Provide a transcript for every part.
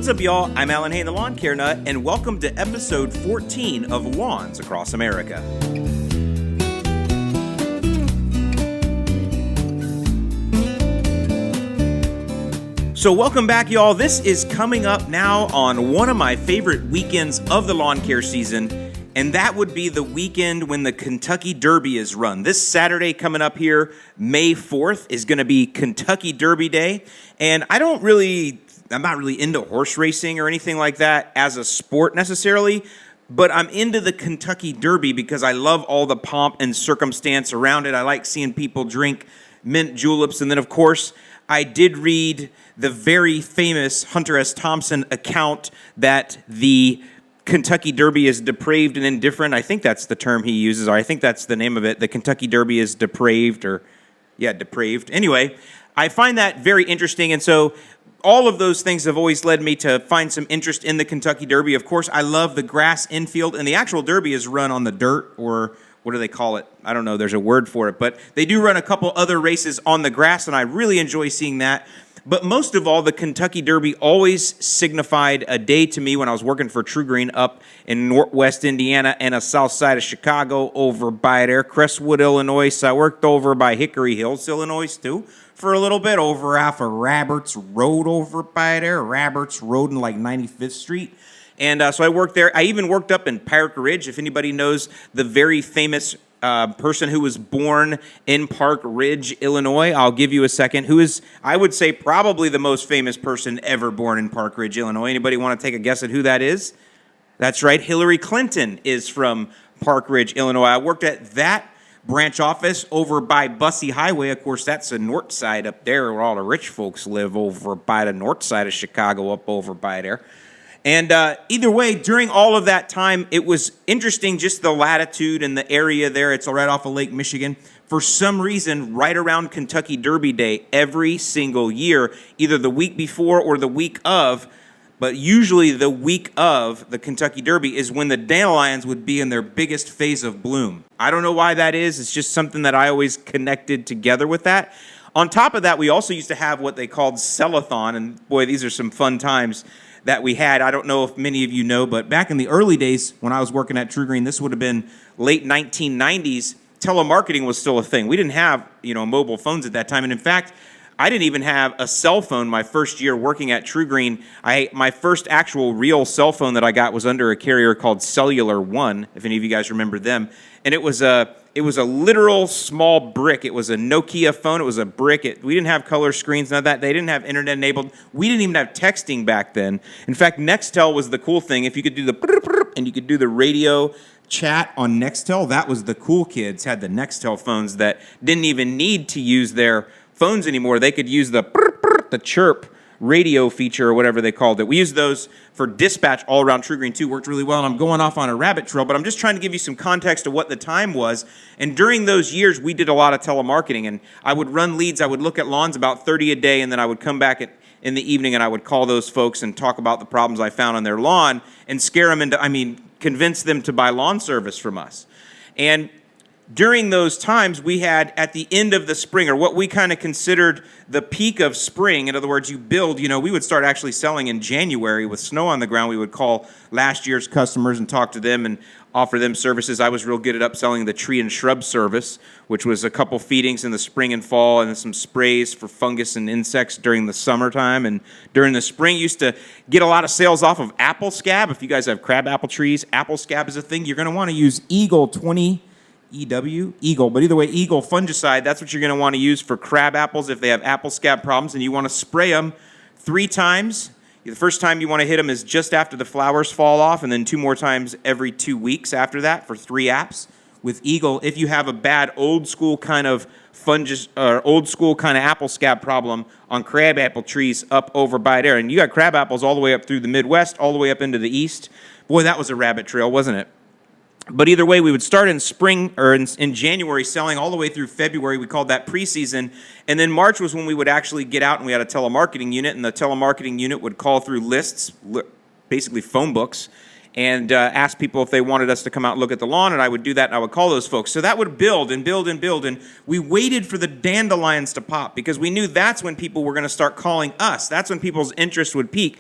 What's up, y'all? I'm Alan Hain, the Lawn Care Nut, and welcome to episode 14 of Lawns Across America. So welcome back, y'all. This is coming up now on one of my favorite weekends of the lawn care season, and that would be the weekend when the Kentucky Derby is run. This Saturday coming up here, May 4th, is going to be Kentucky Derby Day, and I'm not really into horse racing or anything like that as a sport necessarily, but I'm into the Kentucky Derby because I love all the pomp and circumstance around it. I like seeing people drink mint juleps, and then, of course, I did read the very famous Hunter S. Thompson account that the Kentucky Derby is depraved and indifferent. I think that's the term he uses, or I think that's the name of it. The Kentucky Derby is depraved, depraved. Anyway, I find that very interesting, and so all of those things have always led me to find some interest in the Kentucky Derby. Of course, I love the grass infield, and the actual Derby is run on the dirt, or what do they call it? I don't know. There's a word for it. But they do run a couple other races on the grass, and I really enjoy seeing that. But most of all, the Kentucky Derby always signified a day to me when I was working for TruGreen up in northwest Indiana and a south side of Chicago over by there, Crestwood, Illinois. So I worked over by Hickory Hills, Illinois, too, for a little bit, over off of Roberts Road over by there, Roberts Road and like 95th Street. And so I worked there. I even worked up in Park Ridge, if anybody knows the very famous person who was born in Park Ridge, Illinois. I'll give you a second. Who is, I would say, probably the most famous person ever born in Park Ridge, Illinois. Anybody want to take a guess at who that is? That's right. Hillary Clinton is from Park Ridge, Illinois. I worked at that branch office over by Bussey Highway. Of course, that's the north side up there where all the rich folks live, over by the north side of Chicago, up over by there. And either way, during all of that time, it was interesting, just the latitude and the area there. It's right off of Lake Michigan. For some reason, right around Kentucky Derby Day, every single year, either the week before or the week of, but usually the week of the Kentucky Derby is when the dandelions would be in their biggest phase of bloom. I don't know why that is. It's just something that I always connected together with that. On top of that, we also used to have what they called Sellethon, and boy, these are some fun times that we had. I don't know if many of you know, but back in the early days when I was working at TruGreen, this would have been late 1990s, telemarketing was still a thing. We didn't have, mobile phones at that time. And in fact, I didn't even have a cell phone my first year working at TruGreen. My first actual real cell phone that I got was under a carrier called Cellular One, if any of you guys remember them. And it was a literal small brick. It was a Nokia phone. It was a brick. We didn't have color screens, none of that. They didn't have internet enabled. We didn't even have texting back then. In fact, Nextel was the cool thing. If you could do the and you could do the radio chat on Nextel, that was the cool kids had the Nextel phones that didn't even need to use their phones anymore. They could use the chirp radio feature or whatever they called it. We used those for dispatch all around TruGreen too. Worked really well, and I'm going off on a rabbit trail, but I'm just trying to give you some context of what the time was. And during those years, we did a lot of telemarketing, and I would run leads. I would look at lawns about 30 a day, and then I would come back in the evening, and I would call those folks and talk about the problems I found on their lawn and scare them into, convince them to buy lawn service from us. And during those times, we had, at the end of the spring, or what we kind of considered the peak of spring, in other words, you build, we would start actually selling in January with snow on the ground. We would call last year's customers and talk to them and offer them services. I was real good at upselling the tree and shrub service, which was a couple feedings in the spring and fall and some sprays for fungus and insects during the summertime. And during the spring, used to get a lot of sales off of apple scab. If you guys have crab apple trees, apple scab is a thing. You're going to want to use Eagle 20 Eagle, but either way, Eagle fungicide, that's what you're going to want to use for crab apples if they have apple scab problems, and you want to spray them 3 times. The first time you want to hit them is just after the flowers fall off, and then 2 more times every 2 weeks after that for 3 apps with Eagle. If you have a bad old school kind of fungus or old school kind of apple scab problem on crab apple trees up over by there, and you got crab apples all the way up through the Midwest, all the way up into the East. Boy, that was a rabbit trail, wasn't it? But either way, we would start in spring or in January selling all the way through February. We called that preseason. And then March was when we would actually get out, and we had a telemarketing unit, and the telemarketing unit would call through lists, basically phone books, and ask people if they wanted us to come out and look at the lawn, and I would do that, and I would call those folks. So that would build and build and build, and we waited for the dandelions to pop because we knew that's when people were going to start calling us. That's when people's interest would peak.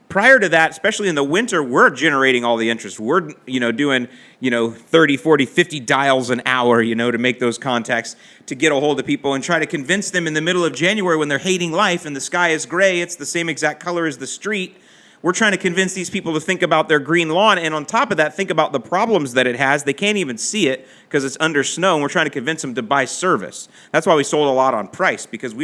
prior to that, especially in the winter, we're generating all the interest. We're, doing, 30, 40, 50 dials an hour, to make those contacts, to get a hold of people and try to convince them in the middle of January when they're hating life and the sky is gray, it's the same exact color as the street. We're trying to convince these people to think about their green lawn, and on top of that, think about the problems that it has. They can't even see it because it's under snow, and we're trying to convince them to buy service. That's why we sold a lot on price, because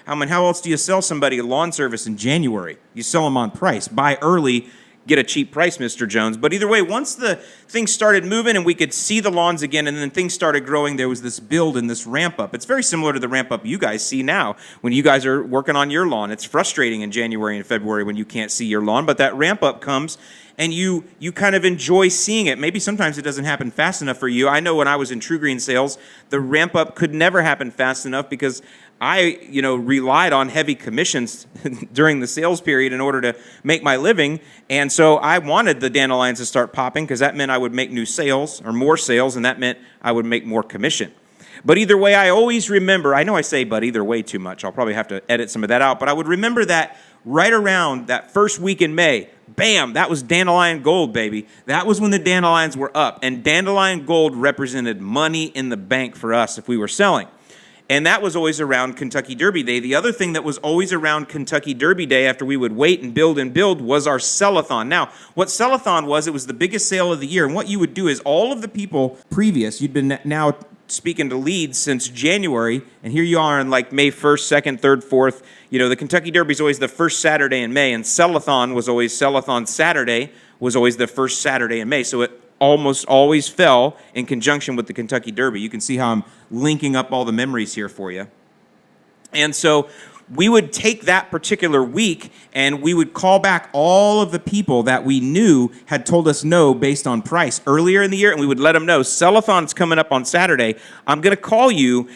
how else do you sell somebody a lawn service in January? You sell them on price. Buy early, get a cheap price, Mr. Jones. But either way, once the things started moving and we could see the lawns again and then things started growing, there was this build and this ramp up. It's very similar to the ramp up you guys see now when you guys are working on your lawn. It's frustrating in January and February when you can't see your lawn, but that ramp up comes and you kind of enjoy seeing it. Maybe sometimes it doesn't happen fast enough for you. I know when I was in TruGreen sales, the ramp up could never happen fast enough because I, relied on heavy commissions during the sales period in order to make my living. And so I wanted the dandelions to start popping because that meant I would make new sales or more sales, and that meant I would make more commission. But either way, I always remember, I know I say but either way too much. I'll probably have to edit some of that out. But I would remember that right around that first week in May, bam, that was dandelion gold, baby. That was when the dandelions were up. And dandelion gold represented money in the bank for us if we were selling. And that was always around Kentucky Derby Day. The other thing that was always around Kentucky Derby Day after we would wait and build was our Sellethon. Now, what Sellethon was, it was the biggest sale of the year. And what you would do is all of the people previous, you'd been now speaking to leads since January, and here you are on like May 1st, 2nd, 3rd, 4th. The Kentucky Derby is always the first Saturday in May, and Sellethon Saturday was always the first Saturday in May. So it almost always fell in conjunction with the Kentucky Derby. You can see how I'm linking up all the memories here for you. And so we would take that particular week and we would call back all of the people that we knew had told us no based on price earlier in the year, and we would let them know, Sellethon's coming up on Saturday. I'm going to call you,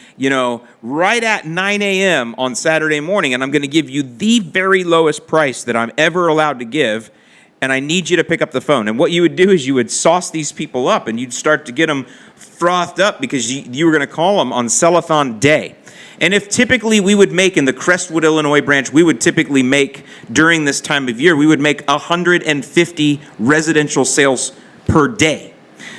right at 9 a.m. on Saturday morning, and I'm going to give you the very lowest price that I'm ever allowed to give, and I need you to pick up the phone. And what you would do is you would sauce these people up, and you'd start to get them frothed up because you were going to call them on Sellethon Day. And if typically we would make in the Crestwood, Illinois branch, we would typically make during this time of year, we would make 150 residential sales per day.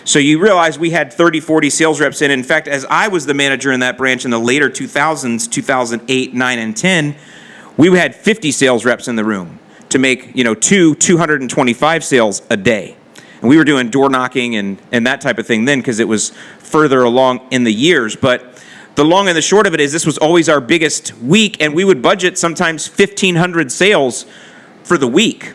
So you realize we had 30, 40 sales reps in. In fact, as I was the manager in that branch in the later 2000s, 2008, 9, and 10, we had 50 sales reps in the room to make, 225 sales a day. And we were doing door knocking and that type of thing then because it was further along in the years. But the long and the short of it is this was always our biggest week, and we would budget sometimes 1,500 sales for the week.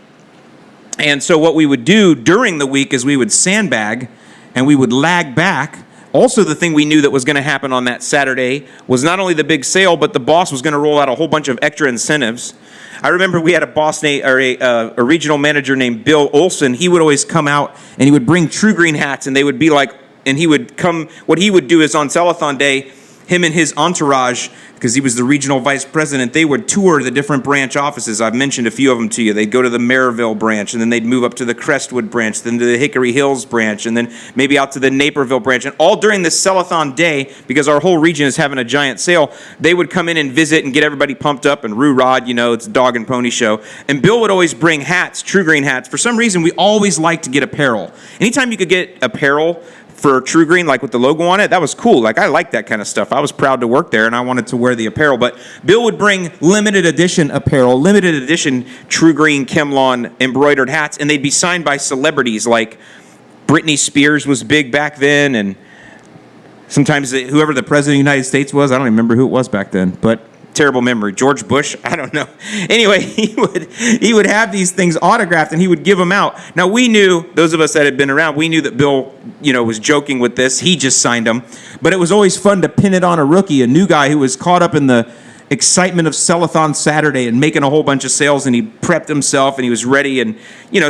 And so what we would do during the week is we would sandbag and we would lag back. Also, the thing we knew that was going to happen on that Saturday was not only the big sale, but the boss was going to roll out a whole bunch of extra incentives. I remember we had a regional manager named Bill Olson. He would always come out and he would bring TruGreen hats, and they would be like, and he would come, what he would do is on Sellethon Day, him and his entourage, because he was the regional vice president, they would tour the different branch offices. I've mentioned a few of them to you. They'd go to the Maryville branch, and then they'd move up to the Crestwood branch, then to the Hickory Hills branch, and then maybe out to the Naperville branch. And all during this Sellethon Day, because our whole region is having a giant sale, they would come in and visit and get everybody pumped up and roo-rod, it's a dog and pony show. And Bill would always bring hats, TruGreen hats. For some reason, we always liked to get apparel. Anytime you could get apparel for TruGreen, like with the logo on it, that was cool. Like, I liked that kind of stuff. I was proud to work there, and I wanted to wear the apparel. But Bill would bring limited edition apparel, limited edition TruGreen Chemlon embroidered hats, and they'd be signed by celebrities. Like Britney Spears was big back then, and sometimes whoever the president of the United States was, I don't even remember who it was back then, but terrible memory. George Bush? I don't know. Anyway, he would have these things autographed, and he would give them out. Now, we knew, those of us that had been around, we knew that Bill, was joking with this. He just signed them. But it was always fun to pin it on a rookie, a new guy who was caught up in the excitement of Sellethon Saturday and making a whole bunch of sales, and he prepped himself, and he was ready. And,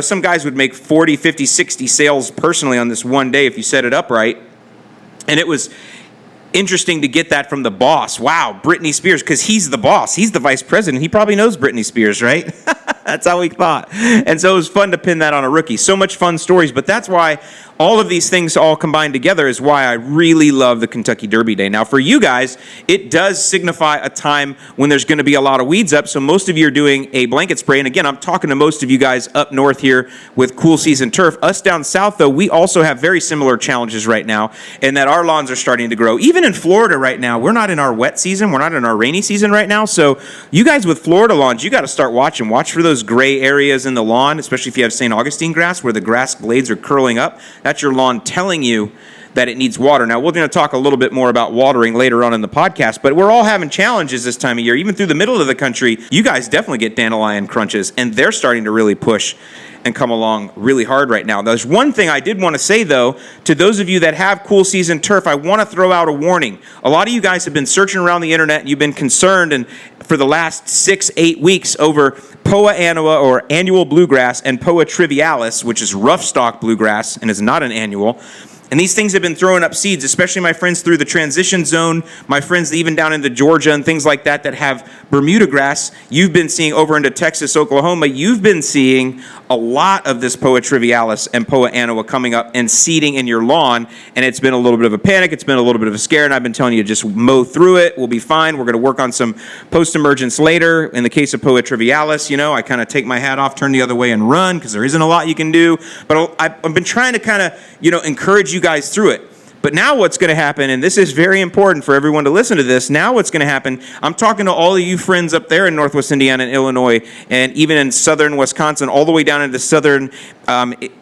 some guys would make 40, 50, 60 sales personally on this one day if you set it up right. And it was interesting to get that from the boss. Wow, Britney Spears, because he's the boss. He's the vice president. He probably knows Britney Spears, right? That's how we thought. And so it was fun to pin that on a rookie. So much fun stories, but that's why all of these things all combined together is why I really love the Kentucky Derby Day. Now, for you guys, it does signify a time when there's going to be a lot of weeds up, so most of you are doing a blanket spray. And again, I'm talking to most of you guys up north here with cool season turf. Us down south, though, we also have very similar challenges right now in that our lawns are starting to grow. Even in Florida right now, we're not in our wet season. We're not in our rainy season right now. So you guys with Florida lawns, you got to start watching. Watch for those gray areas in the lawn, especially if you have St. Augustine grass where the grass blades are curling up. That's your lawn telling you that it needs water. Now, we're going to talk a little bit more about watering later on in the podcast, but we're all having challenges this time of year. Even through the middle of the country, you guys definitely get dandelion crunches, and they're starting to really push and come along really hard right now. There's one thing I did want to say, though, to those of you that have cool season turf, I want to throw out a warning. A lot of you guys have been searching around the internet, and you've been concerned and for the last 6-8 weeks over Poa annua, or annual bluegrass, and Poa trivialis, which is rough stalk bluegrass and is not an annual. And these things have been throwing up seeds, especially my friends through the transition zone, my friends even down into Georgia and things like that that have Bermuda grass. You've been seeing over into Texas, Oklahoma, you've been seeing a lot of this Poa trivialis and Poa annua coming up and seeding in your lawn. And it's been a little bit of a panic. It's been a little bit of a scare. And I've been telling you, just mow through it. We'll be fine. We're going to work on some post-emergence later. In the case of Poa trivialis, I kind of take my hat off, turn the other way and run because there isn't a lot you can do. But I've been trying to kind of, encourage you guys through it. But now what's going to happen, and this is very important for everyone to listen to this, now what's going to happen, I'm talking to all of you friends up there in Northwest Indiana and Illinois, and even in southern Wisconsin, all the way down into southern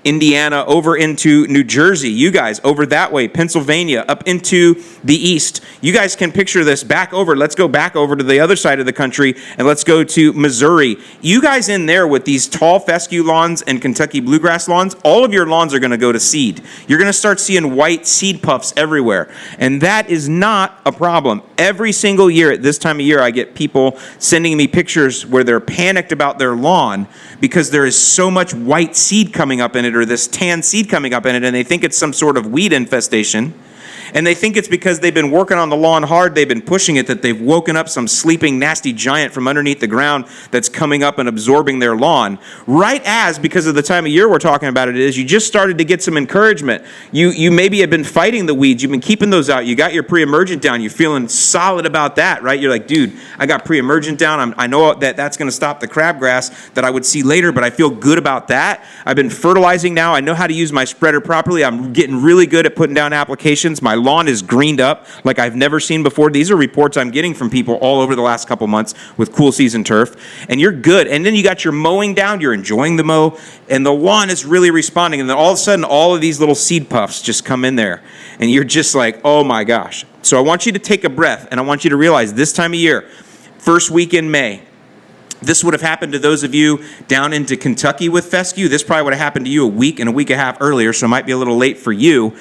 Indiana, over into New Jersey, you guys, over that way, Pennsylvania, up into the east. You guys can picture this back over. Let's go back over to the other side of the country, and let's go to Missouri. You guys in there with these tall fescue lawns and Kentucky bluegrass lawns, all of your lawns are going to go to seed. You're going to start seeing white seed puffs everywhere, and that is not a problem. Every single year at this time of year, I get people sending me pictures where they're panicked about their lawn because there is so much white seed coming up in it, or this tan seed coming up in it, and they think it's some sort of weed infestation. And they think it's because they've been working on the lawn hard, they've been pushing it, that they've woken up some sleeping nasty giant from underneath the ground that's coming up and absorbing their lawn. Right as, because of the time of year we're talking about it is, you just started to get some encouragement. You maybe have been fighting the weeds, you've been keeping those out, you got your pre-emergent down, you're feeling solid about that, right? You're like, dude, I got pre-emergent down, I know that that's going to stop the crabgrass that I would see later, but I feel good about that. I've been fertilizing now, I know how to use my spreader properly, I'm getting really good at putting down applications, my lawn is greened up like I've never seen before. These are reports I'm getting from people all over the last couple months with cool season turf, and you're good. And then you got your mowing down, you're enjoying the mow, and the lawn is really responding. And then all of a sudden, all of these little seed puffs just come in there, and you're just like, oh my gosh. So I want you to take a breath, and I want you to realize this time of year, first week in May, this would have happened to those of you down into Kentucky with fescue. This probably would have happened to you a week and a week and a half earlier, so it might be a little late for you.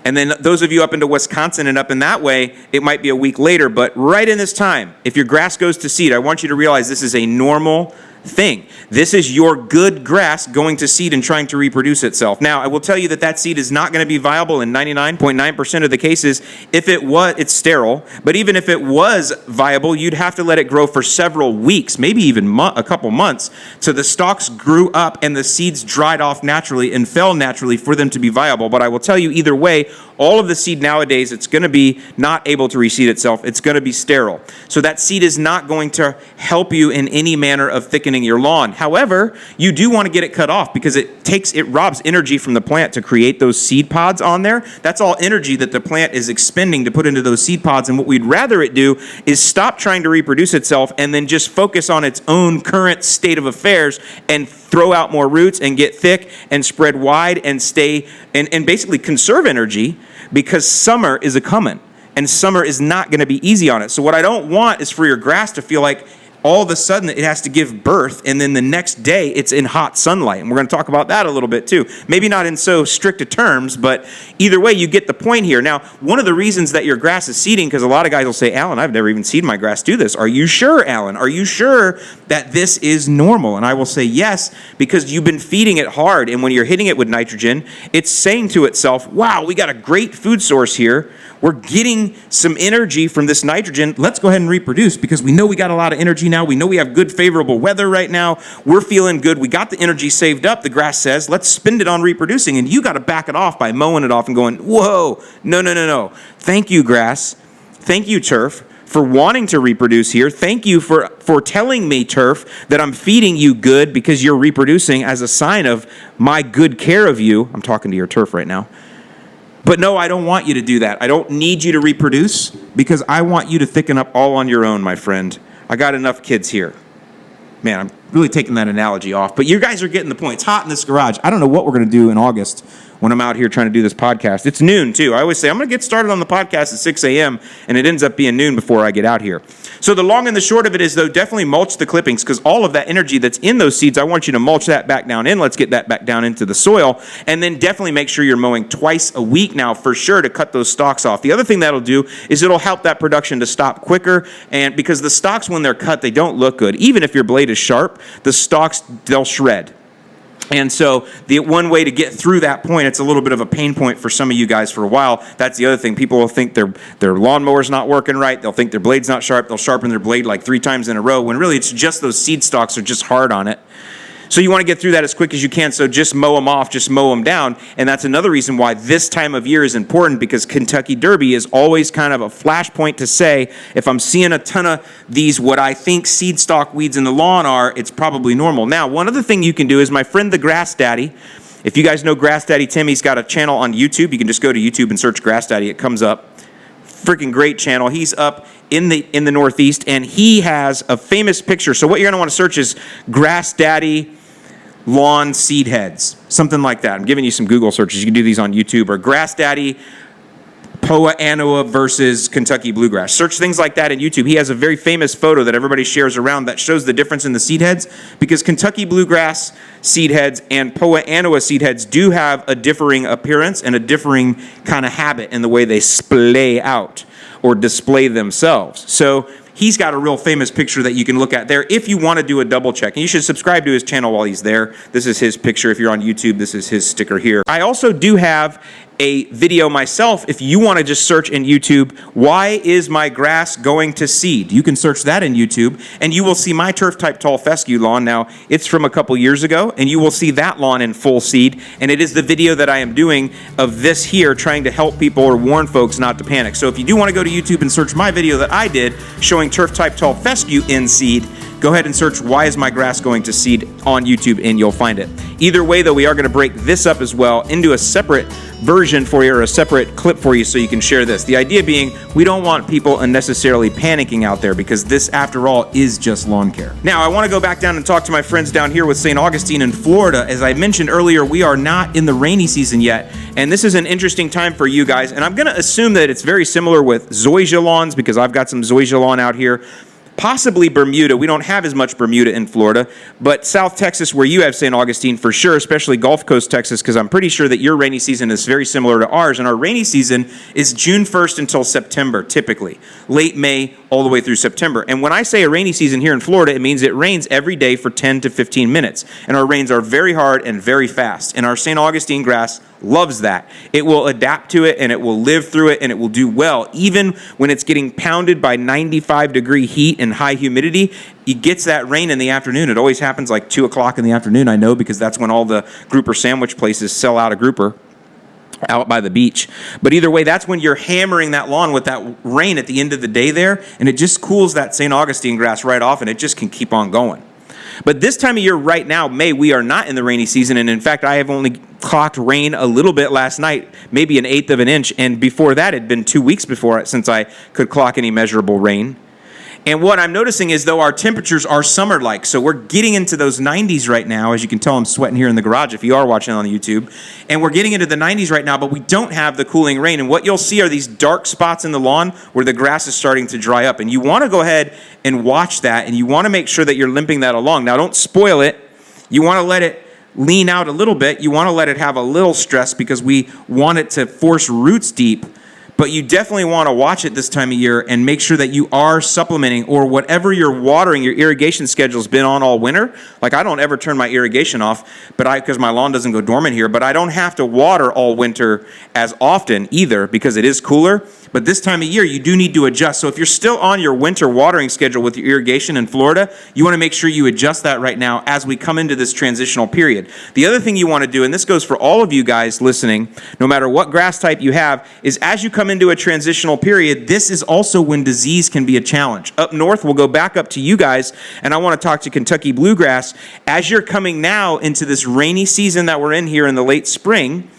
And then those of you up into Wisconsin and up in that way, it might be a week later. But right in this time, if your grass goes to seed, I want you to realize this is a normal thing. This is your good grass going to seed and trying to reproduce itself. Now, I will tell you that that seed is not going to be viable in 99.9% of the cases. If it was, it's sterile. But even if it was viable, you'd have to let it grow for several weeks, maybe even a couple months, so the stalks grew up and the seeds dried off naturally and fell naturally for them to be viable. But I will tell you either way, all of the seed nowadays, it's going to be not able to reseed itself. It's going to be sterile. So that seed is not going to help you in any manner of thickening your lawn. However, you do want to get it cut off because it robs energy from the plant to create those seed pods on there. That's all energy that the plant is expending to put into those seed pods. And what we'd rather it do is stop trying to reproduce itself and then just focus on its own current state of affairs and throw out more roots and get thick and spread wide and stay and basically conserve energy, because summer is a-coming and summer is not going to be easy on it. So what I don't want is for your grass to feel like all of a sudden it has to give birth and then the next day it's in hot sunlight. And we're going to talk about that a little bit too. Maybe not in so strict of terms, but either way you get the point here. Now, one of the reasons that your grass is seeding, because a lot of guys will say, Alan, I've never even seen my grass do this. Are you sure, Alan? Are you sure that this is normal? And I will say yes, because you've been feeding it hard, and when you're hitting it with nitrogen, it's saying to itself, wow, we got a great food source here. We're getting some energy from this nitrogen. Let's go ahead and reproduce because we know we got a lot of energy now now. We know we have good favorable weather right now. We're feeling good. We got the energy saved up, the grass says. Let's spend it on reproducing. And you got to back it off by mowing it off and going, whoa, no. Thank you, grass. Thank you, turf, for wanting to reproduce here. Thank you for telling me, turf, that I'm feeding you good because you're reproducing as a sign of my good care of you. I'm talking to your turf right now. But no, I don't want you to do that. I don't need you to reproduce because I want you to thicken up all on your own, my friend. I got enough kids here. Man, I'm really taking that analogy off. But you guys are getting the point. It's hot in this garage. I don't know what we're going to do in August when I'm out here trying to do this podcast. It's noon, too. I always say, I'm going to get started on the podcast at 6 a.m., and it ends up being noon before I get out here. So the long and the short of it is, though, definitely mulch the clippings, because all of that energy that's in those seeds, I want you to mulch that back down in. Let's get that back down into the soil. And then definitely make sure you're mowing twice a week now for sure to cut those stalks off. The other thing that'll do is it'll help that production to stop quicker. And because the stalks, when they're cut, they don't look good. Even if your blade is sharp, the stalks, they'll shred. And so the one way to get through that point, it's a little bit of a pain point for some of you guys for a while. That's the other thing. People will think their lawnmower's not working right. They'll think their blade's not sharp. They'll sharpen their blade like 3 times in a row when really it's just those seed stalks are just hard on it. So you want to get through that as quick as you can. So just mow them off, just mow them down. And that's another reason why this time of year is important, because Kentucky Derby is always kind of a flashpoint to say, if I'm seeing a ton of these, what I think seed stalk weeds in the lawn are, it's probably normal. Now, one other thing you can do is my friend, the Grass Daddy. If you guys know Grass Daddy Tim, he's got a channel on YouTube. You can just go to YouTube and search Grass Daddy. It comes up. Freaking great channel. He's up in the Northeast, and he has a famous picture. So what you're going to want to search is Grass Daddy lawn seed heads, something like that. I'm giving you some Google searches. You can do these on YouTube, or Grass Daddy Poa annua versus Kentucky bluegrass. Search things like that in YouTube. He has a very famous photo that everybody shares around that shows the difference in the seed heads, because Kentucky bluegrass seed heads and Poa annua seed heads do have a differing appearance and a differing kind of habit in the way they splay out or display themselves. So he's got a real famous picture that you can look at there if you want to do a double check. And you should subscribe to his channel while he's there. This is his picture. If you're on YouTube, this is his sticker here. I also do have a video myself if you want to just search in YouTube, why is my grass going to seed? You can search that in YouTube, and you will see my turf type tall fescue lawn. Now, it's from a couple years ago, and you will see that lawn in full seed, and it is the video that I am doing of this here, trying to help people or warn folks not to panic. So if you do want to go to YouTube and search my video that I did showing turf type tall fescue in seed, go ahead and search why is my grass going to seed on YouTube, and you'll find it. Either way, though, we are going to break this up as well into a separate version for you, or a separate clip for you, so you can share this. The idea being, we don't want people unnecessarily panicking out there, because this, after all, is just lawn care. Now, I want to go back down and talk to my friends down here with St. Augustine in Florida. As I mentioned earlier, we are not in the rainy season yet, and this is an interesting time for you guys, and I'm going to assume that it's very similar with zoysia lawns, because I've got some zoysia lawn out here. Possibly Bermuda. We don't have as much Bermuda in Florida, but South Texas, where you have St. Augustine, for sure, especially Gulf Coast Texas, because I'm pretty sure that your rainy season is very similar to ours, and our rainy season is June 1st until September, typically. Late May, all the way through September. And when I say a rainy season here in Florida, it means it rains every day for 10 to 15 minutes. And our rains are very hard and very fast. And our St. Augustine grass loves that. It will adapt to it, and it will live through it, and it will do well. Even when it's getting pounded by 95-degree heat and high humidity, it gets that rain in the afternoon. It always happens like 2 o'clock in the afternoon, I know, because that's when all the grouper sandwich places sell out a grouper out by the beach. But either way, that's when you're hammering that lawn with that rain at the end of the day there, and it just cools that St. Augustine grass right off, and it just can keep on going. But this time of year right now, May, we are not in the rainy season, and in fact, I have only clocked rain a little bit last night, maybe 1/8 of an inch, and before that, it had been 2 weeks before since I could clock any measurable rain. And what I'm noticing is, though, our temperatures are summer-like. So we're getting into those 90s right now. As you can tell, I'm sweating here in the garage if you are watching on YouTube. And we're getting into the 90s right now, but we don't have the cooling rain. And what you'll see are these dark spots in the lawn where the grass is starting to dry up. And you want to go ahead and watch that, and you want to make sure that you're limping that along. Now, don't spoil it. You want to let it lean out a little bit. You want to let it have a little stress, because we want it to force roots deep but you definitely want to watch it this time of year and make sure that you are supplementing, or whatever you're watering, your irrigation schedule's been on all winter. Like, I don't ever turn my irrigation off, because my lawn doesn't go dormant here, but I don't have to water all winter as often either because it is cooler. But this time of year, you do need to adjust. So if you're still on your winter watering schedule with your irrigation in Florida, you want to make sure you adjust that right now as we come into this transitional period. The other thing you want to do, and this goes for all of you guys listening, no matter what grass type you have, is as you come into a transitional period, this is also when disease can be a challenge. Up north, we'll go back up to you guys, and I want to talk to Kentucky bluegrass. As you're coming now into this rainy season that we're in here in the late spring,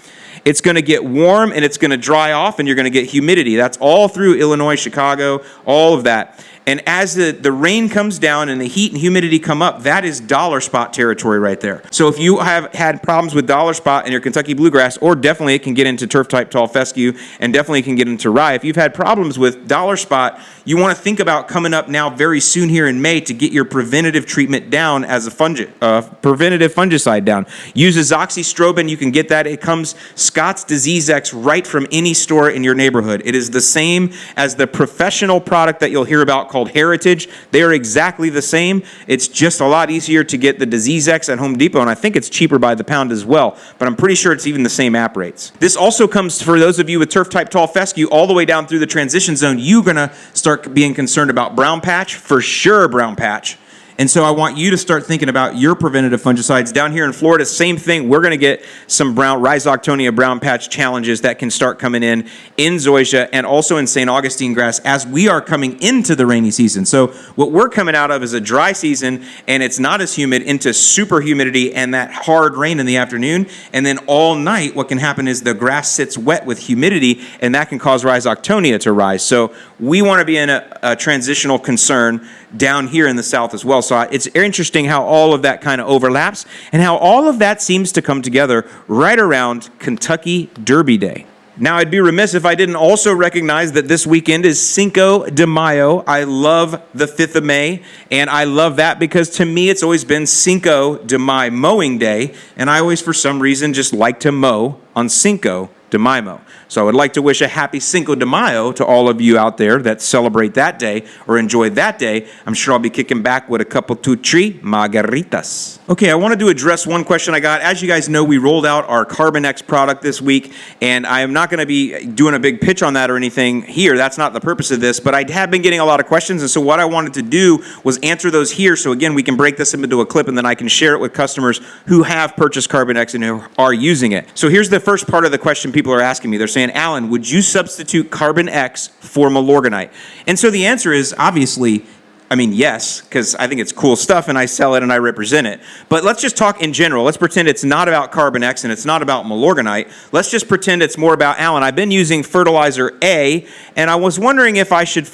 it's going to get warm and it's going to dry off and you're going to get humidity. That's all through Illinois, Chicago, all of that. And as the rain comes down and the heat and humidity come up, that is dollar spot territory right there. So if you have had problems with dollar spot in your Kentucky bluegrass, or definitely it can get into turf type tall fescue and definitely can get into rye. If you've had problems with dollar spot, you want to think about coming up now very soon here in May to get your preventative treatment down as a preventative fungicide down. Use azoxystrobin. You can get that. It comes Scott's Disease X right from any store in your neighborhood. It is the same as the professional product that you'll hear about called Heritage. They are exactly the same. It's just a lot easier to get the Disease X at Home Depot, and I think it's cheaper by the pound as well, but I'm pretty sure it's even the same app rates. This also comes for those of you with turf type tall fescue all the way down through the transition zone. You're going to start being concerned about brown patch, for sure brown patch. And so I want you to start thinking about your preventative fungicides. Down here in Florida, same thing. We're going to get some Rhizoctonia brown patch challenges that can start coming in Zoysia and also in St. Augustine grass as we are coming into the rainy season. So what we're coming out of is a dry season, and it's not as humid, into super humidity and that hard rain in the afternoon. And then all night, what can happen is the grass sits wet with humidity, and that can cause Rhizoctonia to rise. So we want to be in a transitional concern down here in the south as well. So it's interesting how all of that kind of overlaps and how all of that seems to come together right around Kentucky Derby Day. Now, I'd be remiss if I didn't also recognize that this weekend is Cinco de Mayo. I love the 5th of May, and I love that because to me it's always been Cinco de Mayo mowing day, and I always, for some reason, just like to mow on Cinco de Mayo. So I would like to wish a happy Cinco de Mayo to all of you out there that celebrate that day or enjoy that day. I'm sure I'll be kicking back with a couple, 2, 3 margaritas. Okay, I wanted to address one question I got. As you guys know, we rolled out our Carbon X product this week, and I am not going to be doing a big pitch on that or anything here. That's not the purpose of this, but I have been getting a lot of questions, and so what I wanted to do was answer those here, so again, we can break this into a clip, and then I can share it with customers who have purchased Carbon X and who are using it. So here's the first part of the question people are asking me. They're saying, Alan, would you substitute Carbon X for Milorganite? And so the answer is obviously, yes, because I think it's cool stuff and I sell it and I represent it. But let's just talk in general. Let's pretend it's not about Carbon X and it's not about Milorganite. Let's just pretend it's more about, Alan, I've been using fertilizer A and I was wondering if I should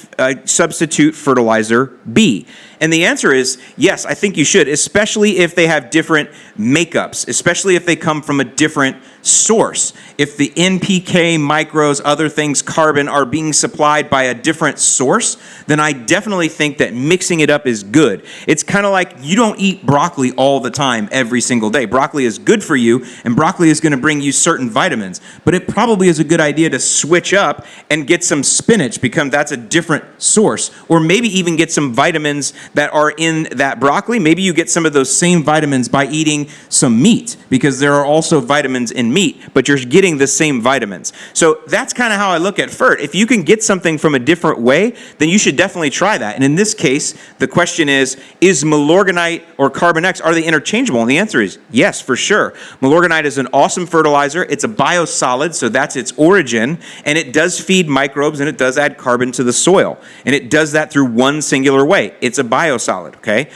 substitute fertilizer B. And the answer is yes, I think you should, especially if they have different makeups, especially if they come from a different source. If the NPK, micros, other things, carbon are being supplied by a different source, then I definitely think that mixing it up is good. It's kind of like you don't eat broccoli all the time, every single day. Broccoli is good for you, and broccoli is going to bring you certain vitamins. But it probably is a good idea to switch up and get some spinach because that's a different source. Or maybe even get some vitamins that are in that broccoli. Maybe you get some of those same vitamins by eating some meat because there are also vitamins in meat, but you're getting the same vitamins. So that's kind of how I look at FERT. If you can get something from a different way, then you should definitely try that. And in this case, the question is Milorganite or Carbon X, are they interchangeable? And the answer is yes, for sure. Milorganite is an awesome fertilizer. It's a biosolid, so that's its origin, and it does feed microbes and it does add carbon to the soil. And it does that through one singular way. It's a biosolid, okay?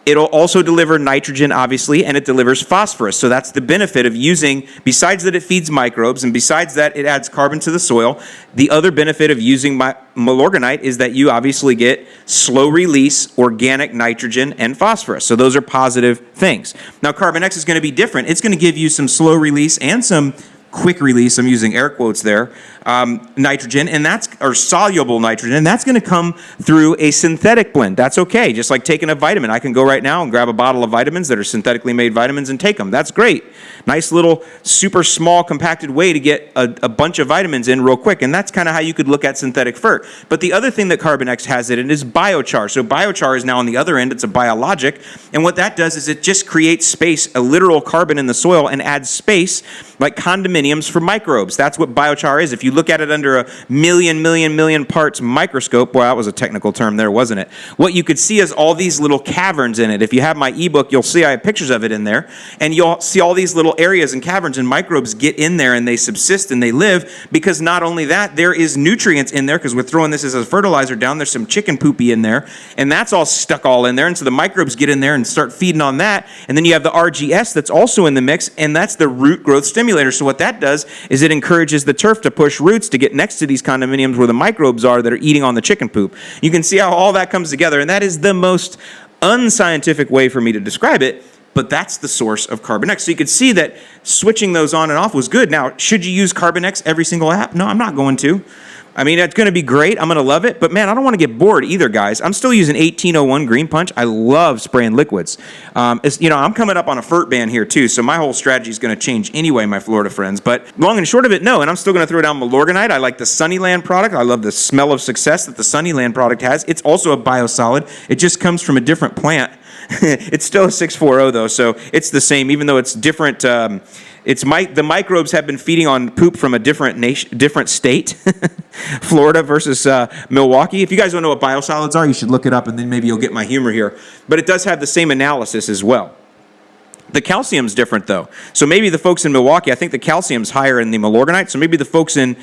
It'll also deliver nitrogen, obviously, and it delivers phosphorus. So that's the benefit of using, besides that it feeds microbes, and besides that it adds carbon to the soil, the other benefit of using Milorganite is that you obviously get slow release organic nitrogen and phosphorus. So those are positive things. Now, Carbon X is going to be different. It's going to give you some slow release and some quick release, I'm using air quotes there, nitrogen, or soluble nitrogen, and that's going to come through a synthetic blend. That's okay. Just like taking a vitamin. I can go right now and grab a bottle of vitamins that are synthetically made vitamins and take them. That's great. Nice little super small compacted way to get a bunch of vitamins in real quick, and that's kind of how you could look at synthetic fert. But the other thing that Carbon X has in it is biochar. So biochar is now on the other end. It's a biologic, and what that does is it just creates space, a literal carbon in the soil, and adds space like condominiums for microbes. That's what biochar is. If you look at it under a million parts microscope, boy, that was a technical term there, wasn't it? What you could see is all these little caverns in it. If you have my ebook, you'll see I have pictures of it in there, and you'll see all these little areas and caverns, and microbes get in there and they subsist and they live, because not only that, there is nutrients in there, because we're throwing this as a fertilizer down. There's some chicken poopy in there, and that's all stuck all in there, and so the microbes get in there and start feeding on that. And then you have the RGS that's also in the mix, and that's the root growth stimulator. So what that does is it encourages the turf to push roots to get next to these condominiums where the microbes are that are eating on the chicken poop. You can see how all that comes together, and that is the most unscientific way for me to describe it, but that's the source of Carbon X. So you could see that switching those on and off was good. Now, should you use Carbon X every single app? No, I'm not going to. I mean, it's going to be great. I'm going to love it. But, man, I don't want to get bored either, guys. I'm still using 1801 Green Punch. I love spraying liquids. I'm coming up on a fert ban here, too, so my whole strategy is going to change anyway, my Florida friends. But long and short of it, no. And I'm still going to throw down Milorganite. I like the Sunnyland product. I love the smell of success that the Sunnyland product has. It's also a biosolid. It just comes from a different plant. It's still a 640, though, so it's the same, even though it's different. The microbes have been feeding on poop from a different state, Florida versus Milwaukee. If you guys don't know what biosolids are, you should look it up, and then maybe you'll get my humor here. But it does have the same analysis as well. The calcium's different, though. So maybe the folks in Milwaukee, I think the calcium's higher in the Milorganite, so maybe the folks in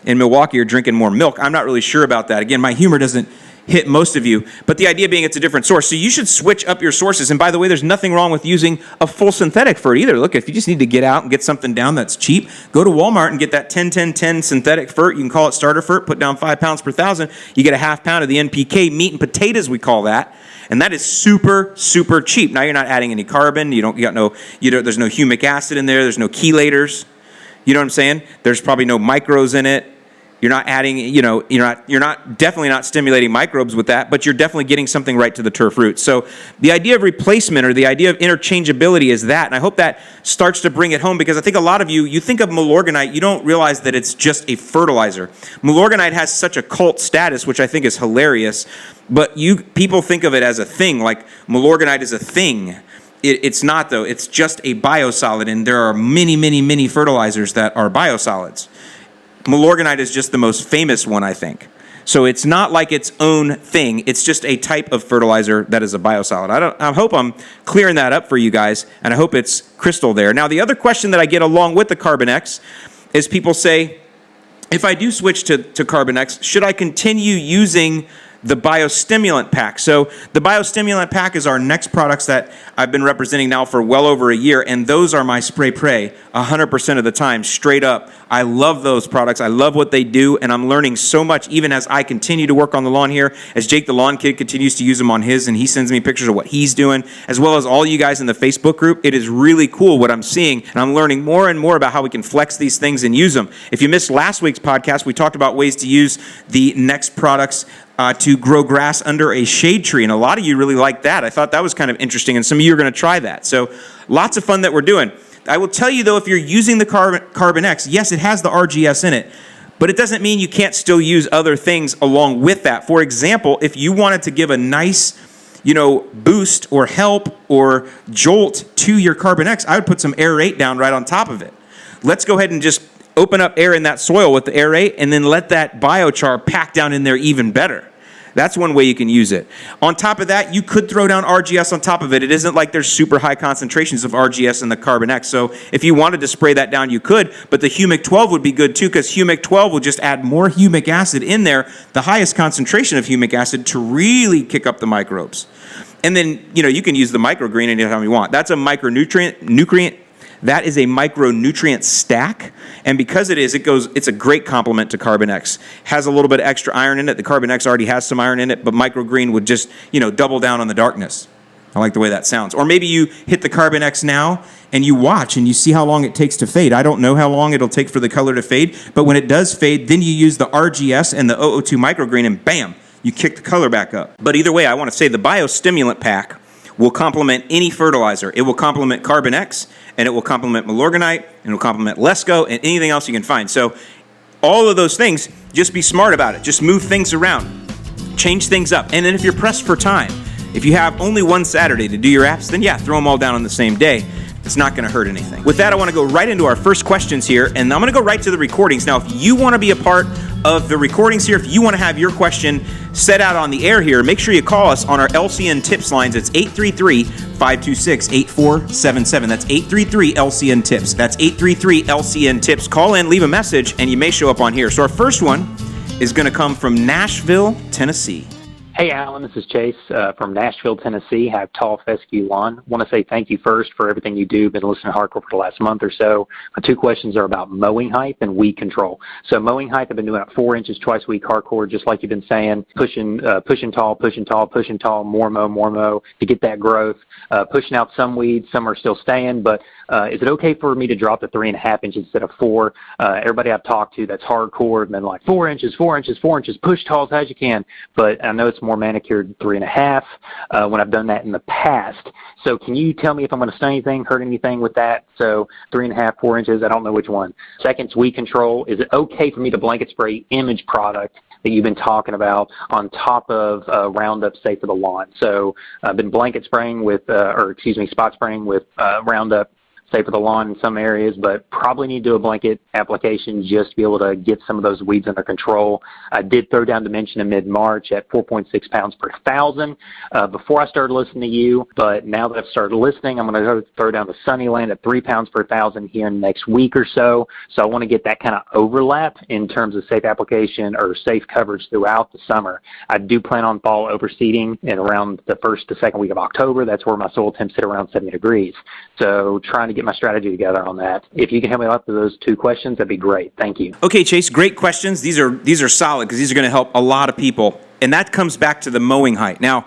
Milwaukee are drinking more milk. I'm not really sure about that. Again, my humor doesn't hit most of you, but the idea being it's a different source. So you should switch up your sources. And by the way, there's nothing wrong with using a full synthetic fert either. Look, if you just need to get out and get something down that's cheap, go to Walmart and get that 10-10-10 synthetic fert. You can call it starter fert, put down 5 pounds per thousand. You get a half pound of the NPK, meat and potatoes, we call that. And that is super, super cheap. Now you're not adding any carbon. There's no humic acid in there. There's no chelators. You know what I'm saying? There's probably no micros in it. You're not adding, definitely not stimulating microbes with that, but you're definitely getting something right to the turf roots. So the idea of replacement, or the idea of interchangeability, is that, and I hope that starts to bring it home, because I think a lot of you think of Milorganite, you don't realize that it's just a fertilizer. Milorganite has such a cult status, which I think is hilarious, but people think of it as a thing, like Milorganite is a thing. It's not, though. It's just a biosolid, and there are many fertilizers that are biosolids. Milorganite is just the most famous one, I think. So it's not like its own thing. It's just a type of fertilizer that is a biosolid. I hope I'm clearing that up for you guys, and I hope it's crystal there. Now, the other question that I get along with the Carbon X is people say, if I do switch to Carbon X, should I continue using the biostimulant pack? So the biostimulant pack is our next products that I've been representing now for well over a year, and those are my spray pray 100% of the time, straight up. I love those products. I love what they do, and I'm learning so much even as I continue to work on the lawn here, as Jake the Lawn Kid continues to use them on his, and he sends me pictures of what he's doing, as well as all you guys in the Facebook group. It is really cool what I'm seeing, and I'm learning more and more about how we can flex these things and use them. If you missed last week's podcast, we talked about ways to use the next products to grow grass under a shade tree, and a lot of you really liked that. I thought that was kind of interesting, and some of you are going to try that. So lots of fun that we're doing. I will tell you, though, if you're using the Carbon X, yes, it has the RGS in it, but it doesn't mean you can't still use other things along with that. For example, if you wanted to give a nice, boost or help or jolt to your Carbon X, I would put some Aerate down right on top of it. Let's go ahead and just open up air in that soil with the Aerate, and then let that biochar pack down in there even better. That's one way you can use it. On top of that, you could throw down RGS on top of it. It isn't like there's super high concentrations of RGS in the Carbon X. So if you wanted to spray that down, you could. But the Humic 12 would be good too, because Humic 12 will just add more humic acid in there, the highest concentration of humic acid, to really kick up the microbes. And then, you can use the microgreen anytime you want. That's a micronutrient. That is a micronutrient stack, and because it's a great complement to Carbon X. Has a little bit of extra iron in it. The Carbon X already has some iron in it, but microgreen would just, double down on the darkness. I like the way that sounds. Or maybe you hit the Carbon X now and you watch and you see how long it takes to fade. I don't know how long it'll take for the color to fade, but when it does fade, then you use the RGS and the 002 microgreen and bam, you kick the color back up. But either way, I want to say the biostimulant pack will complement any fertilizer. It will complement Carbon X, and it will complement Milorganite, and it will complement Lesco, and anything else you can find. So all of those things, just be smart about it. Just move things around. Change things up. And then if you're pressed for time, if you have only one Saturday to do your apps, then yeah, throw them all down on the same day. It's not going to hurt anything. With that, I want to go right into our first questions here, and I'm going to go right to the recordings. Now, if you want to be a part of the recordings here, if you want to have your question set out on the air here, make sure you call us on our LCN tips lines. It's 833-526-8477. That's 833-LCN-TIPS. That's 833-LCN-TIPS. Call in, leave a message, and you may show up on here. So our first one is going to come from Nashville, Tennessee. Hey, Alan, this is Chase from Nashville, Tennessee. Have tall fescue lawn. Want to say thank you first for everything you do. Been listening to hardcore for the last month or so. My two questions are about mowing height and weed control. So mowing height, I've been doing it 4 inches twice a week hardcore, just like you've been saying, pushing tall, more mow to get that growth. Pushing out some weeds, some are still staying, but is it okay for me to drop to 3.5 inches instead of 4? Everybody I've talked to that's hardcore have been like 4 inches, push tall as high as you can. But I know it's more manicured 3.5 when I've done that in the past. So can you tell me if I'm going to stun anything, hurt anything with that? So 3.5, 4 inches, I don't know which one. Second, weed control. Is it okay for me to blanket spray Image product that you've been talking about on top of Roundup Safe for the Lawn? So I've been blanket spraying with, spot spraying with Roundup Safe for the Lawn in some areas, but probably need to do a blanket application just to be able to get some of those weeds under control. I did throw down dimension in mid-March at 4.6 pounds per thousand before I started listening to you, but now that I've started listening, I'm going to throw down the Sunnyland at 3 pounds per thousand here in the next week or so. So I want to get that kind of overlap in terms of safe application or safe coverage throughout the summer. I do plan on fall overseeding in around the first to second week of October. That's where my soil temps hit around 70 degrees. So trying to get my strategy together on that. If you can help me out with those two questions, that'd be great. Thank you. Okay, Chase, great questions. These are solid because these are going to help a lot of people. And that comes back to the mowing height. Now,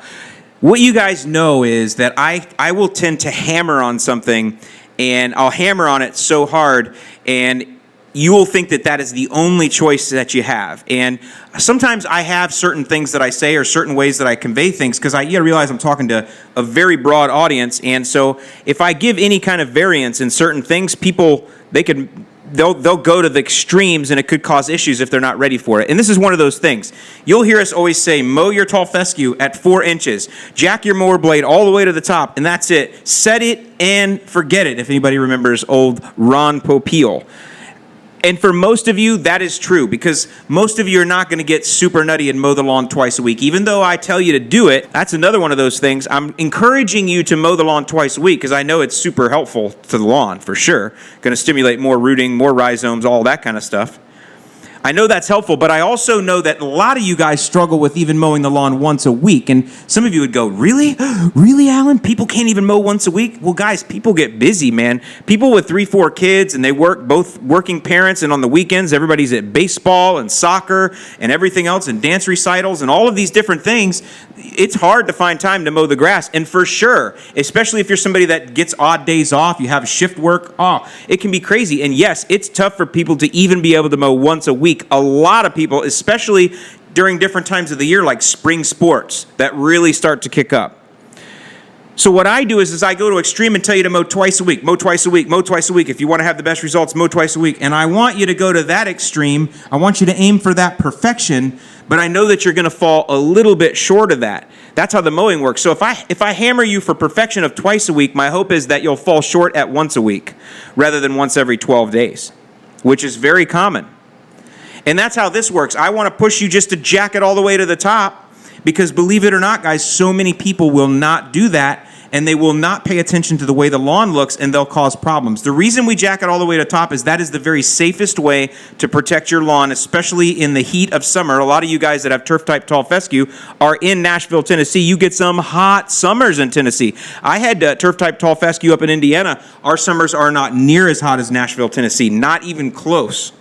what you guys know is that I will tend to hammer on something, and I'll hammer on it so hard, and you will think that that is the only choice that you have. And sometimes I have certain things that I say or certain ways that I convey things because you gotta realize I'm talking to a very broad audience. And so if I give any kind of variance in certain things, people, they'll go to the extremes, and it could cause issues if they're not ready for it. And this is one of those things. You'll hear us always say, mow your tall fescue at 4 inches, jack your mower blade all the way to the top, and that's it. Set it and forget it, if anybody remembers old Ron Popeil. And for most of you, that is true because most of you are not going to get super nutty and mow the lawn twice a week. Even though I tell you to do it, that's another one of those things. I'm encouraging you to mow the lawn twice a week because I know it's super helpful to the lawn for sure. Going to stimulate more rooting, more rhizomes, all that kind of stuff. I know that's helpful, but I also know that a lot of you guys struggle with even mowing the lawn once a week. And some of you would go, really? Really, Alan? People can't even mow once a week? Well, guys, people get busy, man. People with 3-4 kids, and they work, both working parents, and on the weekends, everybody's at baseball and soccer and everything else, and dance recitals and all of these different things. It's hard to find time to mow the grass. And for sure, especially if you're somebody that gets odd days off, you have shift work, it can be crazy. And yes, it's tough for people to even be able to mow once a week. A lot of people, especially during different times of the year, like spring sports, that really start to kick up. So what I do is I go to extreme and tell you to mow twice a week, mow twice a week, mow twice a week. If you want to have the best results, mow twice a week. And I want you to go to that extreme. I want you to aim for that perfection, but I know that you're going to fall a little bit short of that. That's how the mowing works. So if I hammer you for perfection of twice a week, my hope is that you'll fall short at once a week rather than once every 12 days, which is very common. And that's how this works. I want to push you just to jack it all the way to the top because believe it or not, guys, so many people will not do that, and they will not pay attention to the way the lawn looks, and they'll cause problems. The reason we jack it all the way to the top is that is the very safest way to protect your lawn, especially in the heat of summer. A lot of you guys that have turf-type tall fescue are in Nashville, Tennessee. You get some hot summers in Tennessee. I had turf-type tall fescue up in Indiana. Our summers are not near as hot as Nashville, Tennessee, not even close.